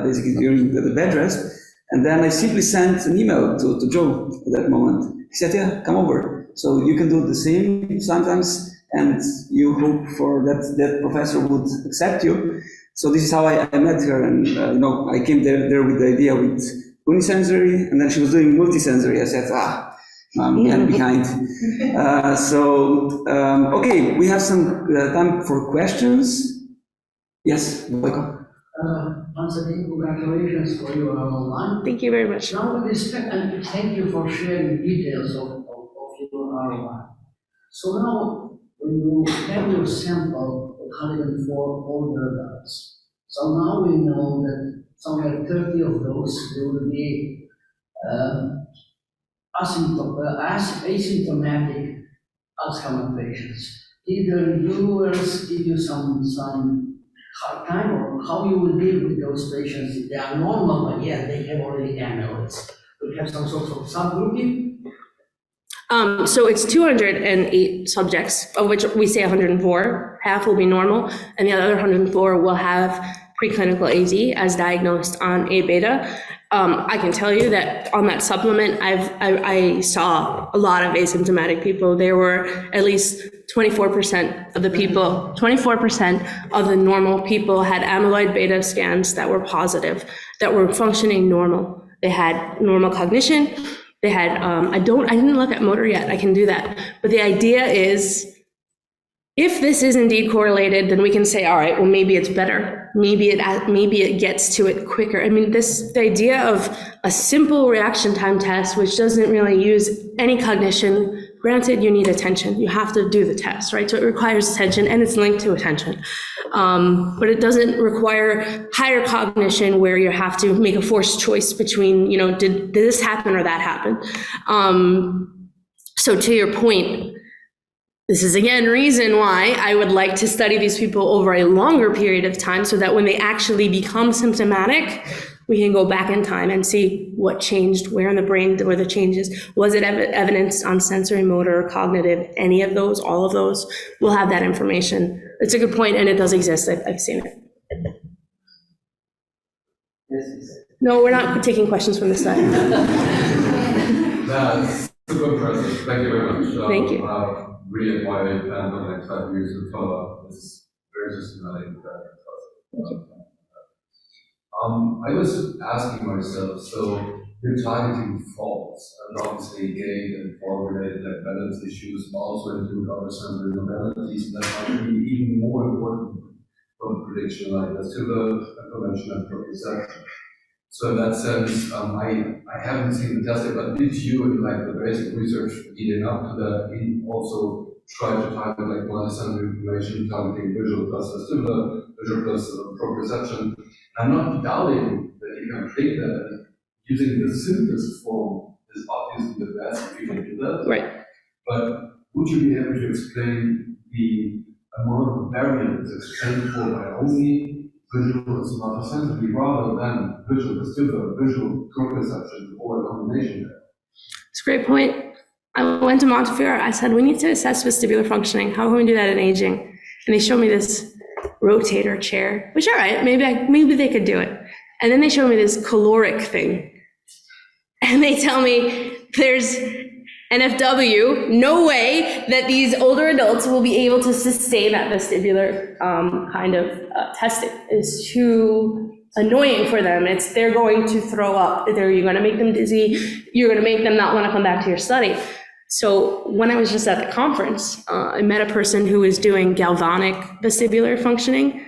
basically during the bed rest. And then I simply sent an email to Joe at that moment. He said, yeah, come over. So you can do the same sometimes, and you hope for that professor would accept you. So this is how I met her, and I came there with the idea with unisensory, and then she was doing multisensory. I said, I'm behind. Okay, we have some time for questions. Yes, welcome. Once again, congratulations for your online. Thank you very much. Now, with respect, and thank you for sharing details of your ROI. So now, when you have your sample of 104 older adults, so now we know that somewhere 30 of those will be asymptomatic Alzheimer's patients. Either viewers give you some hard time, or how you will deal with those patients if they are normal, but yeah, they have already amyloids. We have some sort of subgrouping. So it's 208 subjects, of which we say 104. Half will be normal, and the other 104 will have preclinical AZ as diagnosed on A beta. I can tell you that on that supplement, I saw a lot of asymptomatic people. There were at least 24% of the people, 24% of the normal people had amyloid beta scans that were positive, that were functioning normal. They had normal cognition. They had, I didn't look at motor yet. I can do that. But the idea is, if this is indeed correlated, then we can say, all right, well, maybe it's better. Maybe it gets to it quicker. I mean, the idea of a simple reaction time test, which doesn't really use any cognition, granted, you need attention. You have to do the test, right? So it requires attention, and it's linked to attention. But it doesn't require higher cognition where you have to make a forced choice between, did this happen or that happen? So to your point, this is, again, reason why I would like to study these people over a longer period of time so that when they actually become symptomatic, we can go back in time and see what changed, where in the brain were the changes. Was it evidence on sensory, motor, cognitive, any of those, all of those? We'll have that information. It's a good point, and it does exist. I've seen it. No, we're not taking questions from this side. That's super impressive. Thank you very much. Thank you. Really admire it, and the next 5 years to follow. This is very systematic. I was asking myself, so you're targeting faults, and obviously gait and fall-related balance issues, also include other sensory modalities that might be even more important for the prediction, like vestibular information and proprioception. So in that sense, I haven't seen the test yet, but did you, in like the basic research leading up to that, also try to target like multisensory information, targeting visual plus vestibular, visual plus proprioception? I'm not doubting that you can take that. Using the simplest form is obviously the best if you can do that. Right. But would you be able to explain the amount of variance explained for by only visual and somatosensory rather than visual vestibular, visual proprioception, or a combination there? It's a great point. I went to Montefiore. I said, we need to assess vestibular functioning. How can we do that in aging? And they showed me this rotator chair, which, all right, maybe they could do it. And then they showed me this caloric thing. And they tell me there's NFW, no way that these older adults will be able to sustain that vestibular kind of testing. It's too annoying for them. They're going to throw up. You're going to make them dizzy. You're going to make them not want to come back to your study. So when I was just at the conference, I met a person who was doing galvanic vestibular functioning.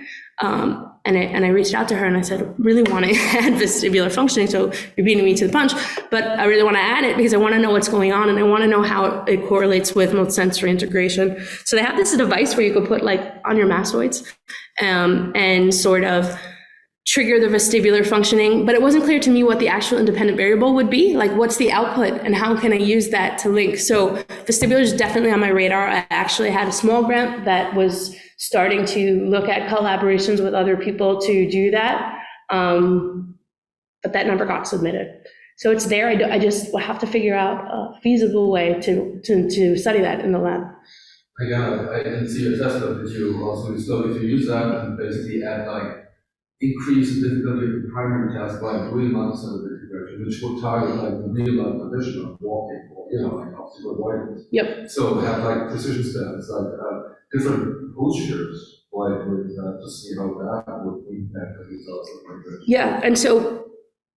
And I reached out to her and I said, really want to add vestibular functioning, so you're beating me to the punch, but I really want to add it because I want to know what's going on and I want to know how it correlates with multisensory integration. So they have this device where you could put like on your mastoids and sort of trigger the vestibular functioning, but it wasn't clear to me what the actual independent variable would be, like what's the output and how can I use that to link. So vestibular is definitely on my radar. I actually had a small grant that was starting to look at collaborations with other people to do that, but that never got submitted. So it's there. I just will have to figure out a feasible way to study that in the lab. Again, I didn't see a test that you also slowly to use that and basically add like increase the difficulty of the primary task by doing multisensory integration, which will target like the real life condition of walking or like obstacle avoidance. Yep. So have like precision steps, like different postures, like with to see how that would impact the results of migration. Yeah, and so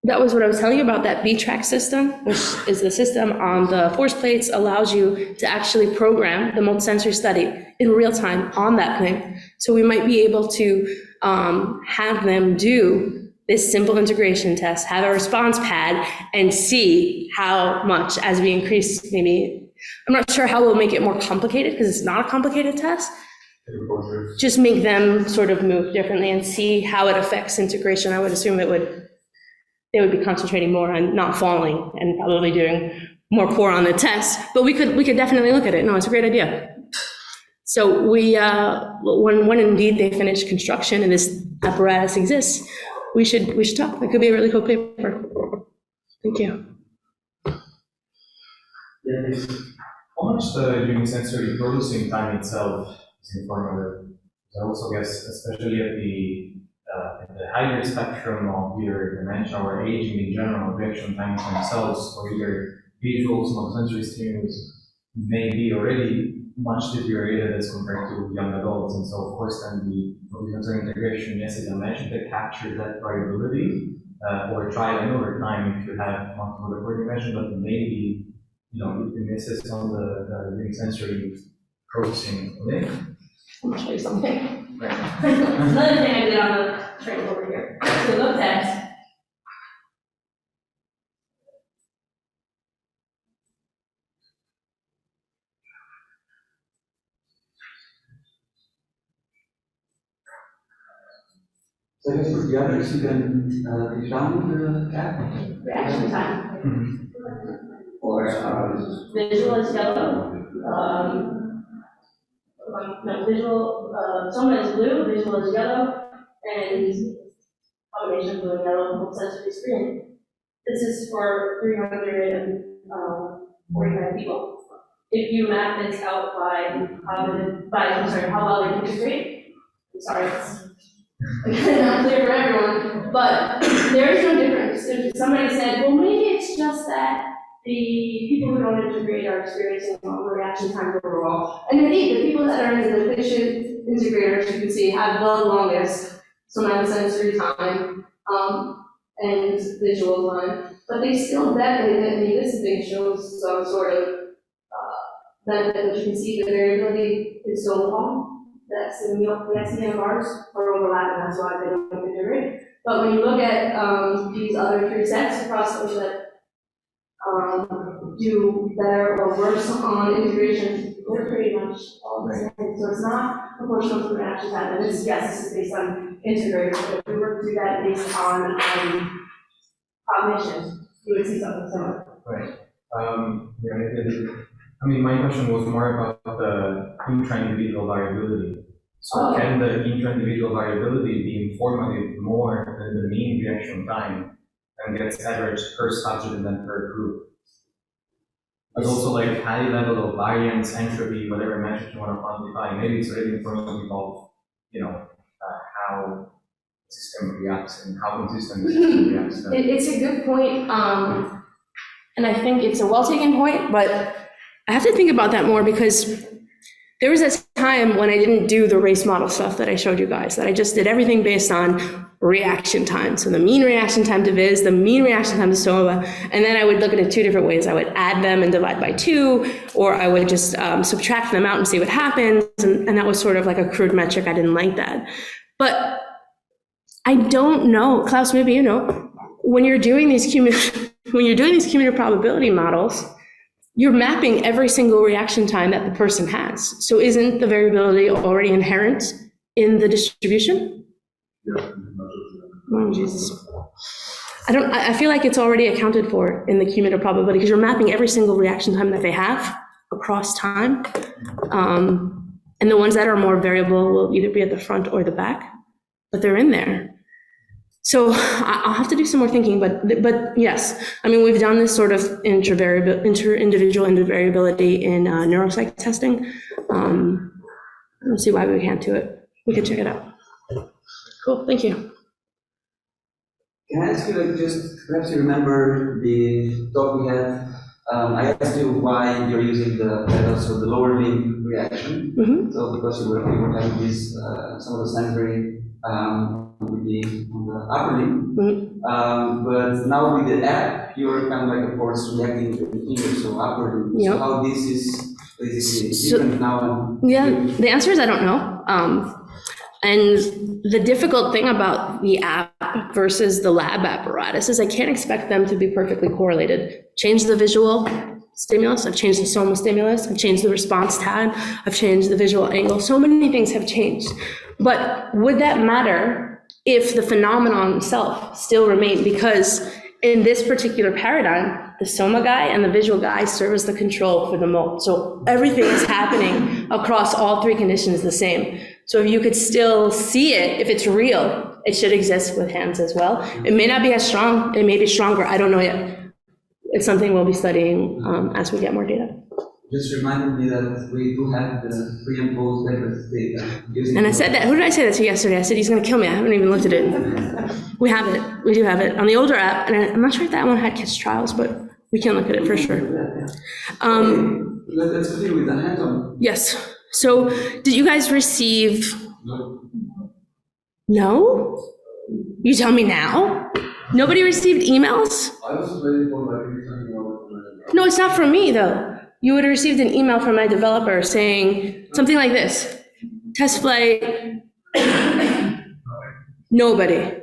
that was what I was telling you about, that B-track system, which is the system on the force plates, allows you to actually program the multisensory study in real time on that plane. So we might be able to have them do this simple integration test, have a response pad, and see how much as we increase, maybe, I'm not sure how we'll make it more complicated because it's not a complicated test. Just make them sort of move differently and see how it affects integration. I would assume they would be concentrating more on not falling and probably doing more core on the test, but we could definitely look at it. No, it's a great idea. So we, when indeed they finish construction and this apparatus exists, we should talk. It could be a really cool paper. Thank you. How much the unisensory processing time itself is informative? I also guess, especially at the in the higher spectrum of either dementia or aging in general, reaction times themselves, or either visual multisensory stimulus may be already much deteriorated as compared to young adults. And so, of course, then the multisensory integration, yes, as I mentioned, that captures that variability, or trial and over time if you have multiple recording measures, but maybe, you know, it misses on the sensory processing link. I'll show you something. Right. Another thing I did on the train over here. So look at So I guess for the others, you can take down the app. reaction time. Or visual is yellow. No, visual, soma is blue, visual is yellow, and combination of blue and yellow will sensory screen. This is for 345 people. If you map this out by how well they integrate, I'm sorry, it's not clear for everyone, but there is no difference. If somebody said, well, maybe it's just that the people who don't integrate are experiencing longer reaction time overall. And indeed, the people that are in the efficient integrators, you can see, have the longest somatosensory time and visual time. But they still definitely, this thing shows some sort of benefit, but you can see the variability is so long. That's the SEM bars are overlapping, that's why they don't integrate. But when you look at these other three sets across those that do better or worse on integration, they're pretty much all the same. So it's not proportional to the reaction time. And this, yes, this is based on integrators. But if we were to do that based on cognition, you would see something similar. Right. I mean, my question was more about the intra-individual variability. So can the intra-individual variability be informative more than the mean reaction time and gets averaged per subject and then per group? But also like high level of variance, entropy, whatever metric you want to quantify, maybe it's already informative of, you know, how the system reacts and how consistent the system reacts. It's a good point, and I think it's a well-taken point, but I have to think about that more because there was a time when I didn't do the race model stuff that I showed you guys, that I just did everything based on reaction time. So the mean reaction time to Viz, the mean reaction time to SOMA, and then I would look at it two different ways. I would add them and divide by 2, or I would just subtract them out and see what happens. And that was sort of like a crude metric. I didn't like that. But I don't know, Klaus, maybe you know, when you're doing these cumulative probability models, you're mapping every single reaction time that the person has. So isn't the variability already inherent in the distribution? Yeah. Oh, Jesus. I feel like it's already accounted for in the cumulative probability because you're mapping every single reaction time that they have across time. And the ones that are more variable will either be at the front or the back, but they're in there. So I'll have to do some more thinking, but yes, I mean, we've done this sort of inter-individual variability in neuropsych testing. I don't see why we can't do it. We can check it out. Cool, thank you. Can I ask you, like, just perhaps you remember the talk we had? I asked you why you're using the pedals or the lower limb reaction. Mm-hmm. So because you were having this, some of the sensory with on the upper limb. Mm-hmm. But now with the app, you're kind of like, of course, reacting to the finger, so upper limb. Yep. So how this is basically different now? Yeah, the answer is I don't know. And the difficult thing about the app versus the lab apparatus is I can't expect them to be perfectly correlated. Change the visual stimulus, I've changed the soma stimulus, I've changed the response time, I've changed the visual angle. So many things have changed. But would that matter if the phenomenon itself still remained? Because in this particular paradigm, the soma guy and the visual guy serve as the control for the mode. So everything is happening across all three conditions the same. So if you could still see it, if it's real, it should exist with hands as well. It may not be as strong, it may be stronger, I don't know yet. It's something we'll be studying as we get more data. just reminded me that we do have the pre and post reference data. And I said that, who did I say that to yesterday? I said he's gonna kill me, I haven't even looked at it. We have it, we do have it, on the older app, and I'm not sure if that one had kids trials, but we can look at it for sure. Let's continue with the hands-on. Yes, so did you guys receive? No? You tell me now? Nobody received emails? I was waiting for my return email. No, it's not from me though. You would have received an email from my developer saying something like this: test flight. Nobody.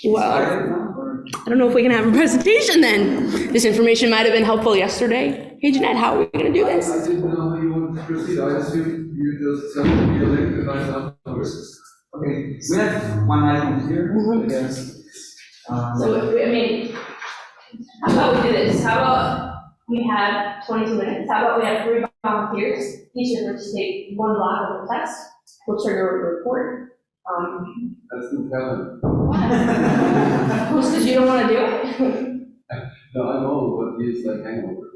Well, I don't know if we can have a presentation then. This information might have been helpful yesterday. Hey Jeannette, how are we gonna do this? I didn't know how you wanted to proceed. I assumed you just sent me a link and I found numbers. Okay, we have one item here, I guess. So, I mean, how about we do this? How about we have 22 minutes? How about we have 3 volunteers, each of which take one block of the test. We'll trigger a report. That's the talent. Who's because you don't want to do it? No, I know, but he's like hangover.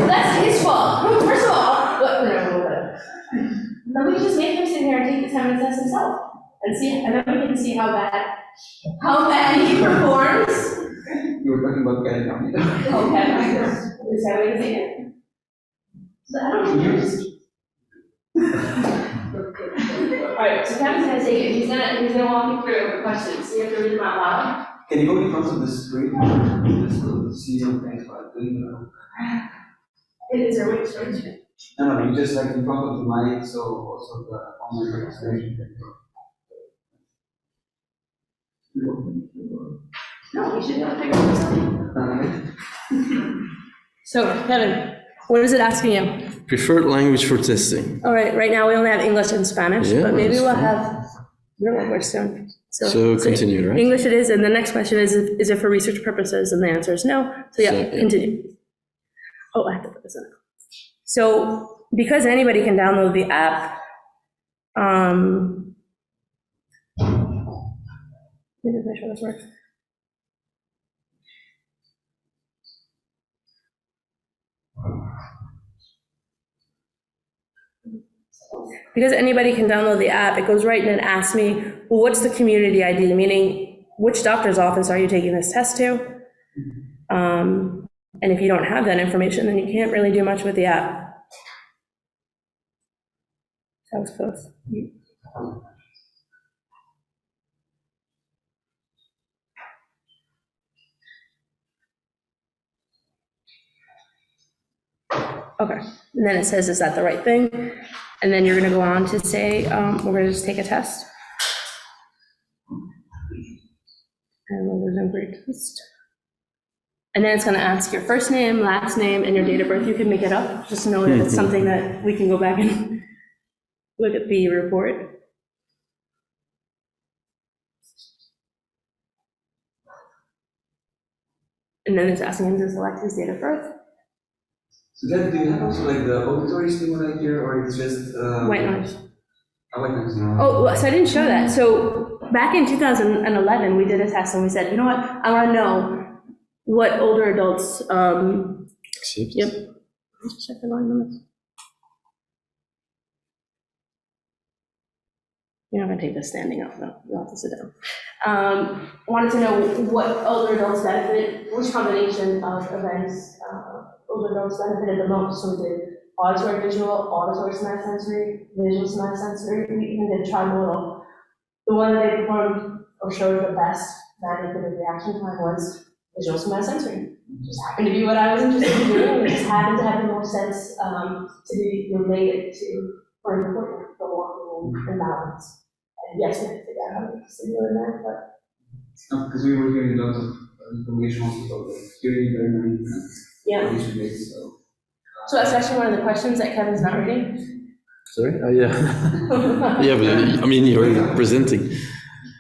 That's his fault. First of all, then we just make him sit here and take the 10-minute test himself and see, and then we can see how bad he performs. You were talking about getting on. Okay, is that way to say it? So I don't know. All right, so Kevin's gonna take it. He's gonna walk you through the questions. So you have to read them out loud. Can you go in front of the screen? Just to see some things about doing. Is there a way to start it? No, you just like in front of the mic, so also the online registration can go. No, we should be able to figure this out. Okay. So, Kevin, what is it asking you? Preferred language for testing. All right, right now we only have English and Spanish, Yeah, but maybe that's we'll fine. have your language soon. So continue, right? English it is, and the next question is it for research purposes? And the answer is no. So yeah, continue. Oh, I have to put this in. So because anybody can download the app, let me just make sure this works. Because anybody can download the app, it goes right in and asks me, well, what's the community ID? Meaning, which doctor's office are you taking this test to? And if you don't have that information, then you can't really do much with the app. That was close. Okay, and then it says, is that the right thing? And then you're gonna go on to say, we're gonna just take a test. And we'll resume pretest. And then it's gonna ask your first name, last name, and your date of birth. You can make it up, just know that it's something that we can go back and look at the report. And then it's asking him to select his date of birth. So then, do you have also like the auditory stimuli here, or it's just White noise. White noise. Oh, so I didn't show that. So back in 2011, we did a test and we said, you know what, I want to know what older adults, Accept. yep. Let's check the line limits. You're not going to take this standing up, no, you'll have to sit down. Wanted to know what older adults benefit, which combination of events older adults benefited the most. So we did auditory, visual, auditory, somatosensori, visual, somatosensori. We even did trimodal. The one that they performed or showed the best magnitude of reaction time was visual, somatosensori. Just happened to be what I was interested in doing. It just happened to have the most sense to be related to or important for walking and balance. And yes, we have to figure out how to consider that, but Because we were hearing lots of information also about the hearing learning and yeah. audition based, so. So that's actually one of the questions that Kevin's not reading. Sorry? Yeah. Yeah, but I mean, you're presenting.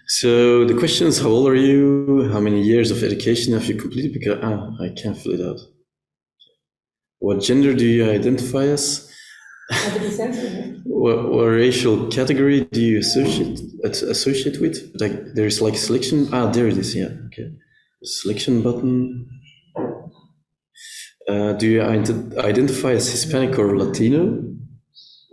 So the question is, how old are you? How many years of education have you completed? Because I can't fill it out. What gender do you identify as? What racial category do you associate with? Like, there's like selection. There it is. Yeah. Okay. Selection button. Do you identify as Hispanic or Latino?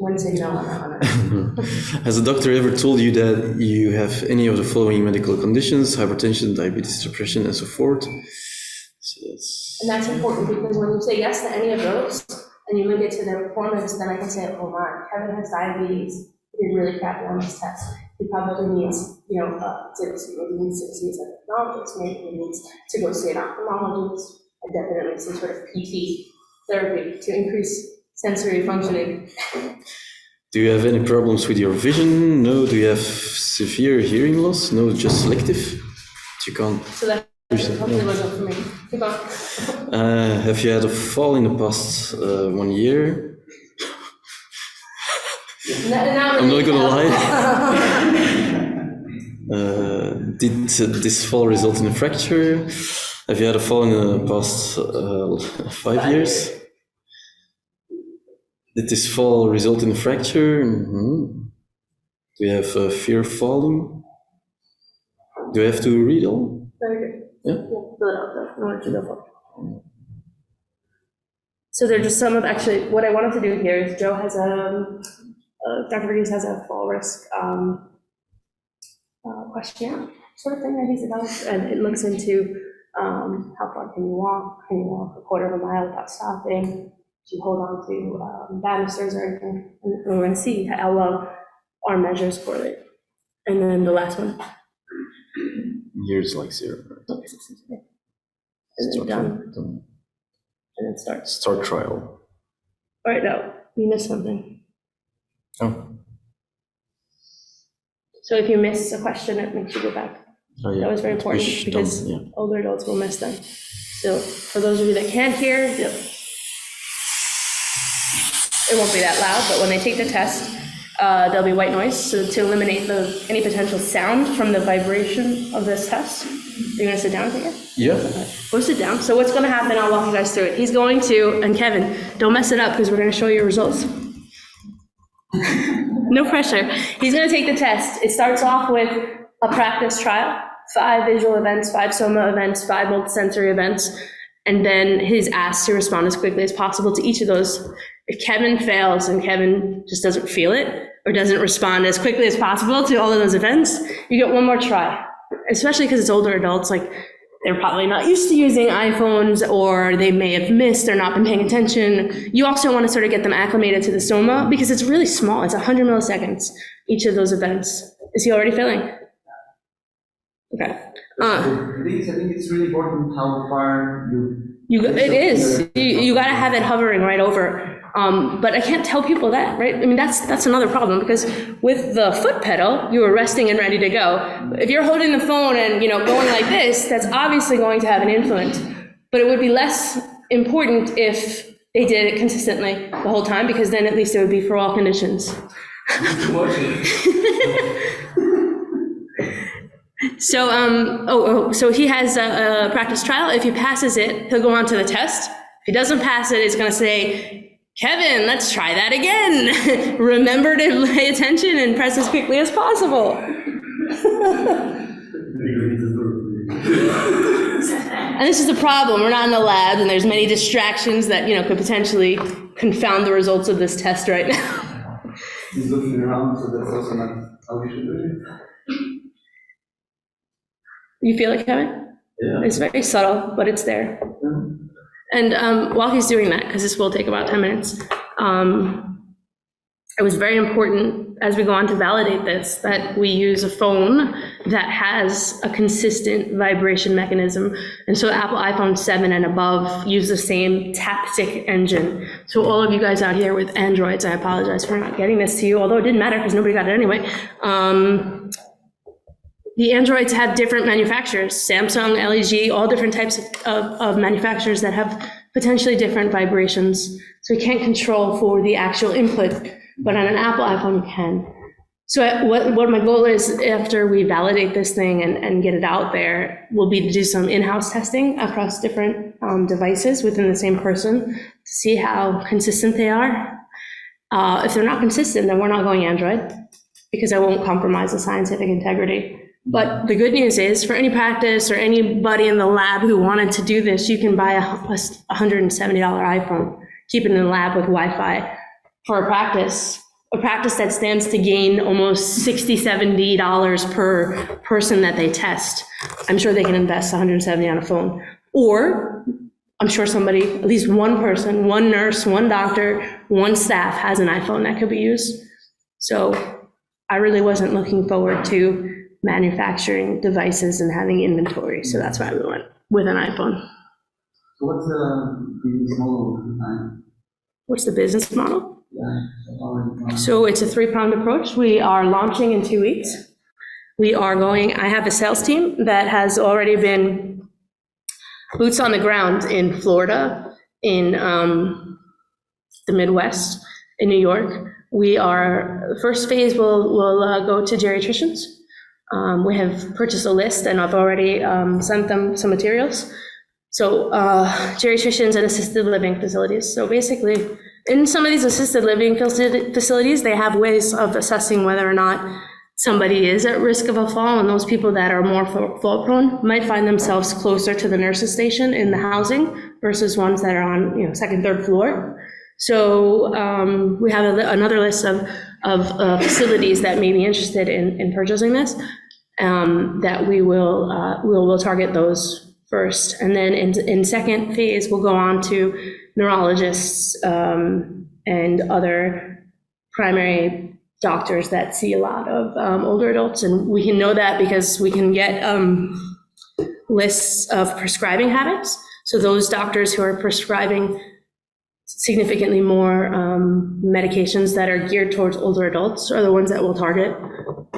Wouldn't say no on that one. Has a doctor ever told you that you have any of the following medical conditions, hypertension, diabetes, depression, and so forth? And that's important because when you say yes to any of those and you link it to their performance, then I can say, oh my, Kevin has diabetes. He did really crappy on this test. He probably needs, maybe he needs to see an endocrinologist, maybe he needs to go see an ophthalmologist, and definitely some sort of PT therapy to increase sensory functioning. Do you have any problems with your vision? No. Do you have severe hearing loss? No, just selective. You can't. So that hopefully wasn't for me. Keep on. Have you had a fall in the past 1 year? I'm not gonna lie. Did this fall result in a fracture? Have you had a fall in the past 5 years? Did this fall result in a fracture? Mm-hmm. Do you have fear of falling? Do I have to read all? Very good. Yeah. So they're just some of, actually, what I wanted to do here is Joe has Dr. Verghese has a fall risk questionnaire sort of thing that he's developed, and it looks into how far can you walk a quarter of a mile without stopping, do you hold on to banisters or anything, and we're going to see how well our measures correlate. And then the last one. Here's like 0. And then done. And then start. Start trial. All right, no, you missed something. Oh. So if you miss a question, it makes you go back. Oh, yeah. That was very important because older adults will miss them. So for those of you that can't hear, it won't be that loud, but when they take the test, there'll be white noise. So to eliminate any potential sound from the vibration of this test, you're gonna sit down again? Yeah. Go sit down. So what's gonna happen, I'll walk you guys through it. He's going to, and Kevin, don't mess it up because we're gonna show you results. No pressure. He's gonna take the test. It starts off with a practice trial, 5 visual events, 5 soma events, 5 multisensory events, and then he's asked to respond as quickly as possible to each of those. If Kevin fails and Kevin just doesn't feel it or doesn't respond as quickly as possible to all of those events, you get one more try, especially because it's older adults, like they're probably not used to using iPhones, or they may have missed or not been paying attention. You also want to sort of get them acclimated to the soma because it's really small. It's 100 milliseconds, each of those events. Is he already failing? Okay. I think it's really important how far it is. You got to have it hovering right over. But I can't tell people that, right? I mean, that's another problem, because with the foot pedal, you were resting and ready to go. If you're holding the phone and, going like this, that's obviously going to have an influence. But it would be less important if they did it consistently the whole time, because then at least it would be for all conditions. So, so he has a practice trial. If he passes it, he'll go on to the test. If he doesn't pass it, it's going to say, Kevin, let's try that again. Remember to pay attention and press as quickly as possible. And this is the problem. We're not in the lab, and there's many distractions that could potentially confound the results of this test right now. He's looking around, so that's also not how we should do it. You feel it, Kevin? Yeah. It's very subtle, but it's there. And while he's doing that, because this will take about 10 minutes, it was very important as we go on to validate this, that we use a phone that has a consistent vibration mechanism. And so Apple iPhone 7 and above use the same Taptic engine. So all of you guys out here with Androids, I apologize for not getting this to you, although it didn't matter because nobody got it anyway. The Androids have different manufacturers, Samsung, LG, all different types of manufacturers that have potentially different vibrations. So you can't control for the actual input, but on an Apple iPhone you can. So what my goal is, after we validate this thing and get it out there, will be to do some in-house testing across different devices within the same person to see how consistent they are. If they're not consistent, then we're not going Android, because I won't compromise the scientific integrity. But the good news is, for any practice or anybody in the lab who wanted to do this, you can buy a $170 iPhone, keep it in the lab with Wi-Fi for a practice that stands to gain almost $60, $70 per person that they test. I'm sure they can invest $170 on a phone. Or I'm sure somebody, at least one person, one nurse, one doctor, one staff has an iPhone that could be used. So I really wasn't looking forward to manufacturing devices and having inventory. So that's why we went with an iPhone. So what's the business model? What's the business model? Yeah. So it's a three-pronged approach. We are launching in 2 weeks. I have a sales team that has already been boots on the ground in Florida, in the Midwest, in New York. The first phase will go to geriatricians. We have purchased a list and I've already sent them some materials. So geriatricians and assisted living facilities. So basically, in some of these assisted living facilities, they have ways of assessing whether or not somebody is at risk of a fall, and those people that are more fall prone might find themselves closer to the nurse's station in the housing versus ones that are on second, third floor. So we have another list of facilities that may be interested in purchasing this, that we'll target those first. And then in second phase, we'll go on to neurologists and other primary doctors that see a lot of older adults. And we can know that because we can get lists of prescribing habits. So those doctors who are prescribing significantly more medications that are geared towards older adults are the ones that we'll target.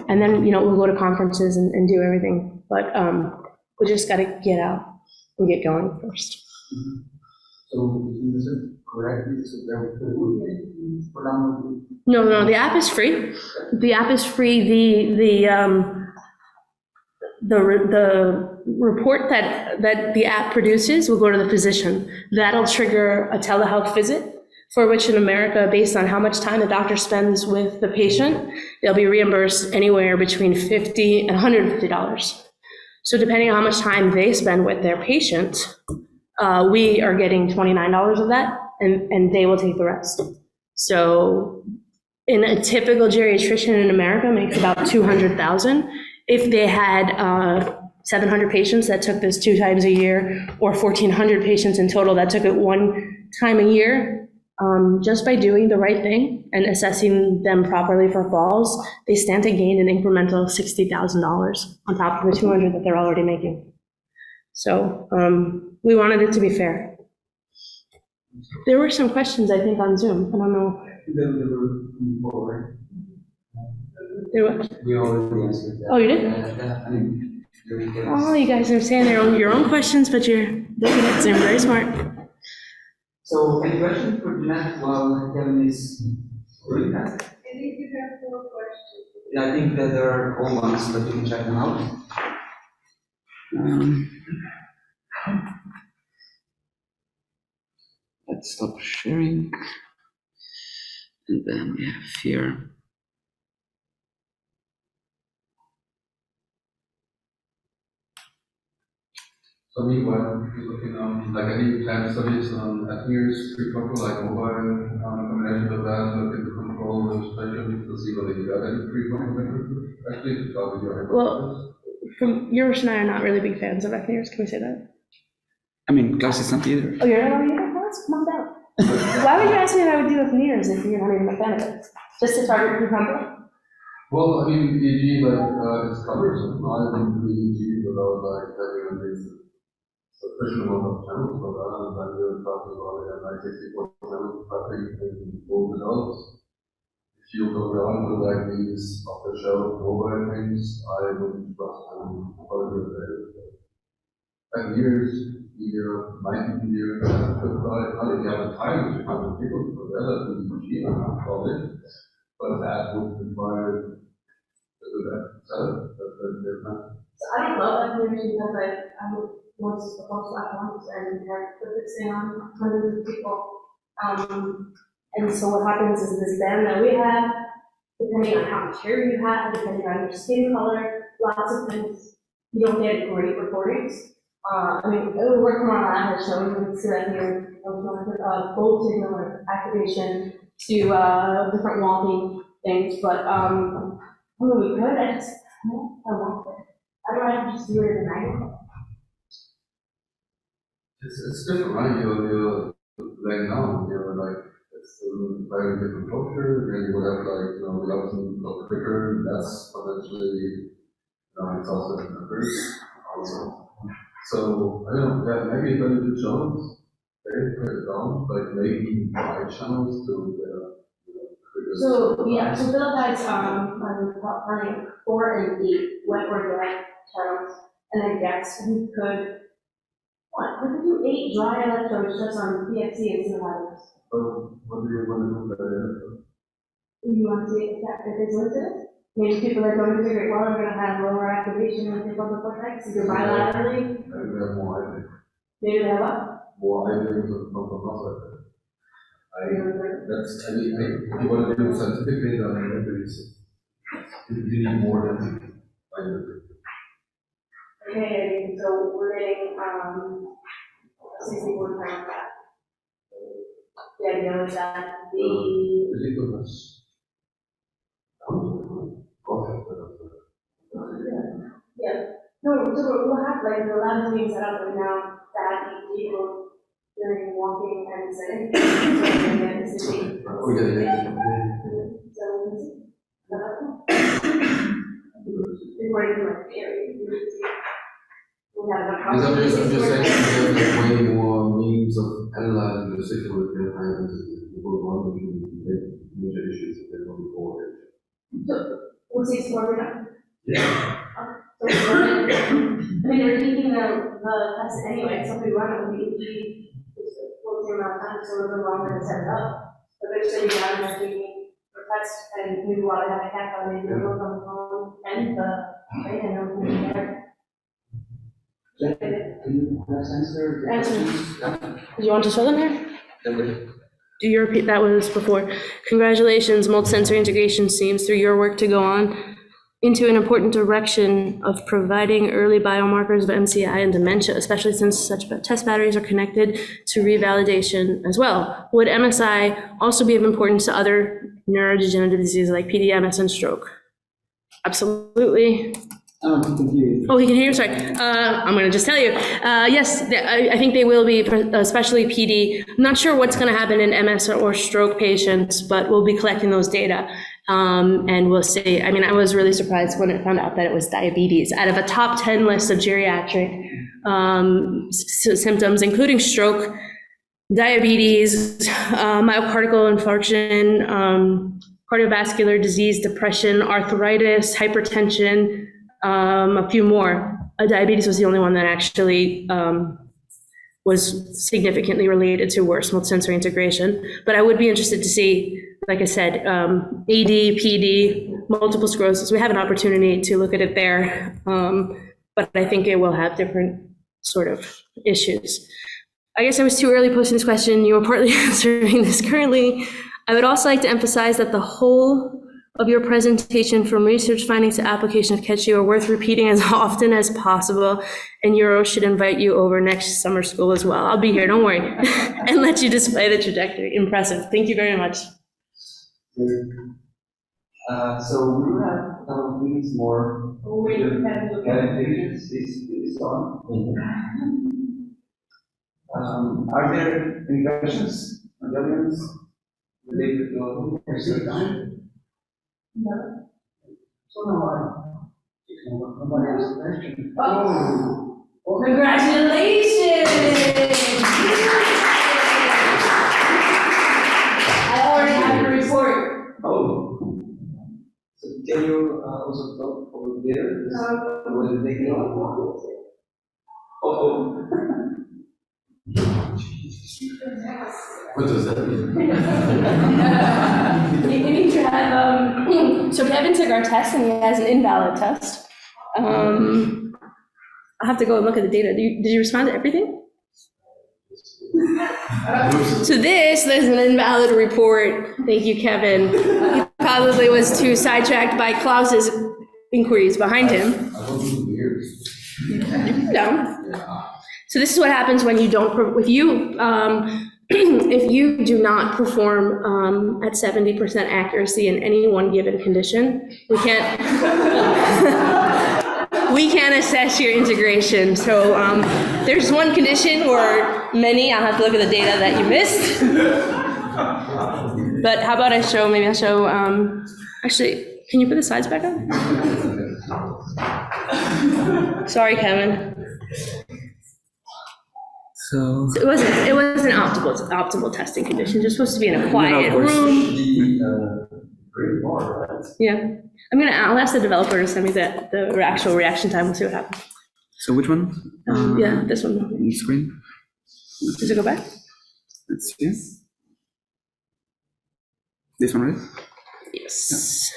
And then, we'll go to conferences and do everything. But we just got to get out and get going first. So is it correctly? So there will be predominantly. No, the app is free. The app is free. The report that the app produces will go to the physician. That'll trigger a telehealth visit, for which in America, based on how much time the doctor spends with the patient, they'll be reimbursed anywhere between $50 and $150. So depending on how much time they spend with their patient, we are getting $29 of that, and they will take the rest. So in a typical geriatrician in America makes about $200,000. If they had 700 patients that took this 2 times a year, or 1,400 patients in total that took it 1 time a year, just by doing the right thing and assessing them properly for falls, they stand to gain an incremental $60,000 on top of the 200 that they're already making. So we wanted it to be fair. There were some questions, I think, on Zoom. I don't know. There were. We already answered that. Oh, you did? Yeah, Oh, you guys are saying your own questions, but you're looking at Zoom. Very smart. So, any questions for Jeannette while Kevin is doing that? I think you have 4 questions. Yeah, I think that there are all ones, but you can check them out. Let's stop sharing. And then we have here. So meanwhile, you're looking on like any plan studies on Atmir's prefrontal, like MoBI, combination of that, look at the control of special to see whether you got any prefrontal memory. Actually, to talk with your Well, Uroš and I are not really big fans of Atmir's. Can we say that? I mean, Klaus is not either. Oh, you're not either? Well, that's knocked out. Why would you ask me what I would do with Atmir's if you're not even a fan of it? Just to target prefrontal? Well, I mean, EEG, like, it's cumbersome. I didn't do EEG without, like, having a sufficient amount of channels for that, and then you're talking about, again, like 64 channels traffic in both adults. If you go around with, like, these off-the-shelf mobile things, I wouldn't trust them for a good day. 10 years, 19 years, if you have the time to come with people for that, that's EEG, I'm not calling it. But that would require that setup, that's different. So I don't love Atmir's because I was supposed to at once and had put this thing on hundreds of people. And so what happens is this band that we have depending on how much hair you have, depending on your skin color, lots of things. You don't get great recordings. I mean, work from our lab has shown you see that here, full signal activation to different walking things, but we could. I want to. I don't know, just do it as a magnet. It's different, right? You're laying down, like, it's a very different culture, and you would have reduction of quicker, that's potentially, it's also different also. So, I don't know, maybe 22 channels, very put it down, like maybe 5 channels to So Philippides, running 4 and 8 wet or dry channels, and then yes, we could do 8 dry electrodes just on PFC and CMRs. So, what do you want to do with that? You want to see if it's listed? Maybe people are going to figure, well, I'm going to have lower activation and think on the cortex, either bilaterally. Maybe they have more ideas. Maybe they have what? More ideas of muscle. That's, if you want to do it scientifically, then maybe you need more than Okay, so we're getting 64 times that. The idea is that no, so we'll have like the lab is being set up right now that people during walking and sitting. According to my theory, we have I'm just saying, there's like way more means of analyzing the signal with their high density. People want to make major issues if they don't before. So, what's the score now? Yeah. So, I mean, they're taking the test anyway, so if we run it, we what's the amount of time, so it's longer to set it up. But they're sitting down and taking the test, and we want to have a hack on it, and look on the phone, and the thing, and everything there. Can you answer the questions? Do you want to show them here? Do you repeat, that was before. Congratulations, multisensory integration seems through your work to go on into an important direction of providing early biomarkers of MCI and dementia, especially since such test batteries are connected to revalidation as well. Would MSI also be of importance to other neurodegenerative diseases like PD, MS, and stroke? Absolutely. I can hear you. Oh, he can hear you, sorry. I'm gonna just tell you. Yes, I think they will be, especially PD. I'm not sure what's gonna happen in MS or stroke patients, but we'll be collecting those data. And we'll see. I mean, I was really surprised when I found out that it was diabetes. Out of a top 10 list of geriatric symptoms, including stroke, diabetes, myocardial infarction, cardiovascular disease, depression, arthritis, hypertension, a few more. Diabetes was the only one that actually was significantly related to worse multisensory integration. But I would be interested to see, like I said, AD, PD, multiple sclerosis. We have an opportunity to look at it there, but I think it will have different sort of issues. I guess I was too early posting this question. You were partly answering this currently. I would also like to emphasize that the whole of your presentation from research findings to application of CATCHI are worth repeating as often as possible, and Uroš should invite you over next summer school as well. I'll be here, don't worry, and let you display the trajectory. Impressive. Thank you very much. So we will have a couple of minutes more. Kevin Pages is on. Are there any questions from the audience related to extra time? No. So no, nobody has a question. Oh. Well, congratulations! I already have a report. Oh. So can you also talk over there? Was it taken off? Oh. What does that mean? You need to have, so Kevin took our test and he has an invalid test. I'll have to go and look at the data. Did you respond to everything? So there's an invalid report. Thank you, Kevin. You probably was too sidetracked by Klaus's inquiries behind him. I don't do weird. No. So this is what happens when you don't, if you do not perform at 70% accuracy in any one given condition, we can't assess your integration. So there's one condition or many, I'll have to look at the data that you missed. But how about maybe I'll show, actually, can you put the slides back up? Sorry, Kevin. So It wasn't optimal testing conditions. You're supposed to be in a quiet room. Great bar, right? Yeah. I'll ask the developer to send me the actual reaction time. We'll see what happens. so which one? Yeah, this one. On the screen. Does it go back? Let's see. This one, right? Yes.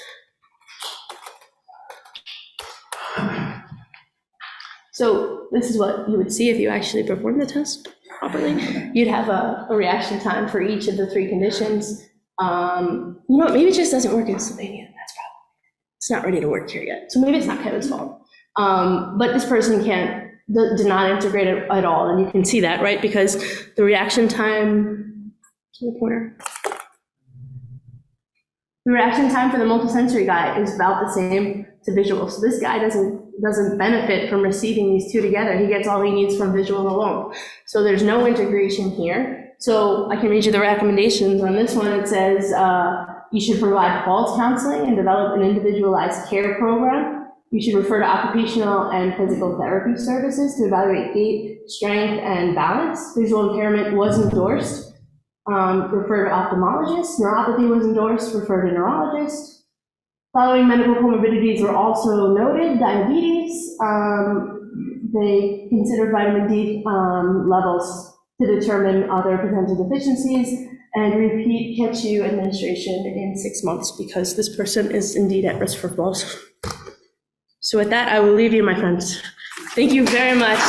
So this is what you would see if you actually perform the test properly. You'd have a reaction time for each of the three conditions. Maybe it just doesn't work in Slovenia. That's probably, it's not ready to work here yet. So maybe it's not Kevin's fault. But this person did not integrate it at all. And you can see that, right? Because the reaction time, the reaction time for the multisensory guy is about the same to visual. So this guy doesn't benefit from receiving these two together. He gets all he needs from visual alone. So there's no integration here. So I can read you the recommendations on this one. It says you should provide pulse counseling and develop an individualized care program. You should refer to occupational and physical therapy services to evaluate gait, strength, and balance. Visual impairment was endorsed. Refer to ophthalmologist. Neuropathy was endorsed. Refer to neurologist. Following medical comorbidities were also noted. Diabetes. They considered vitamin D levels to determine other potential deficiencies, and repeat CAT-2 administration in 6 months because this person is indeed at risk for falls. So with that, I will leave you, my friends. Thank you very much.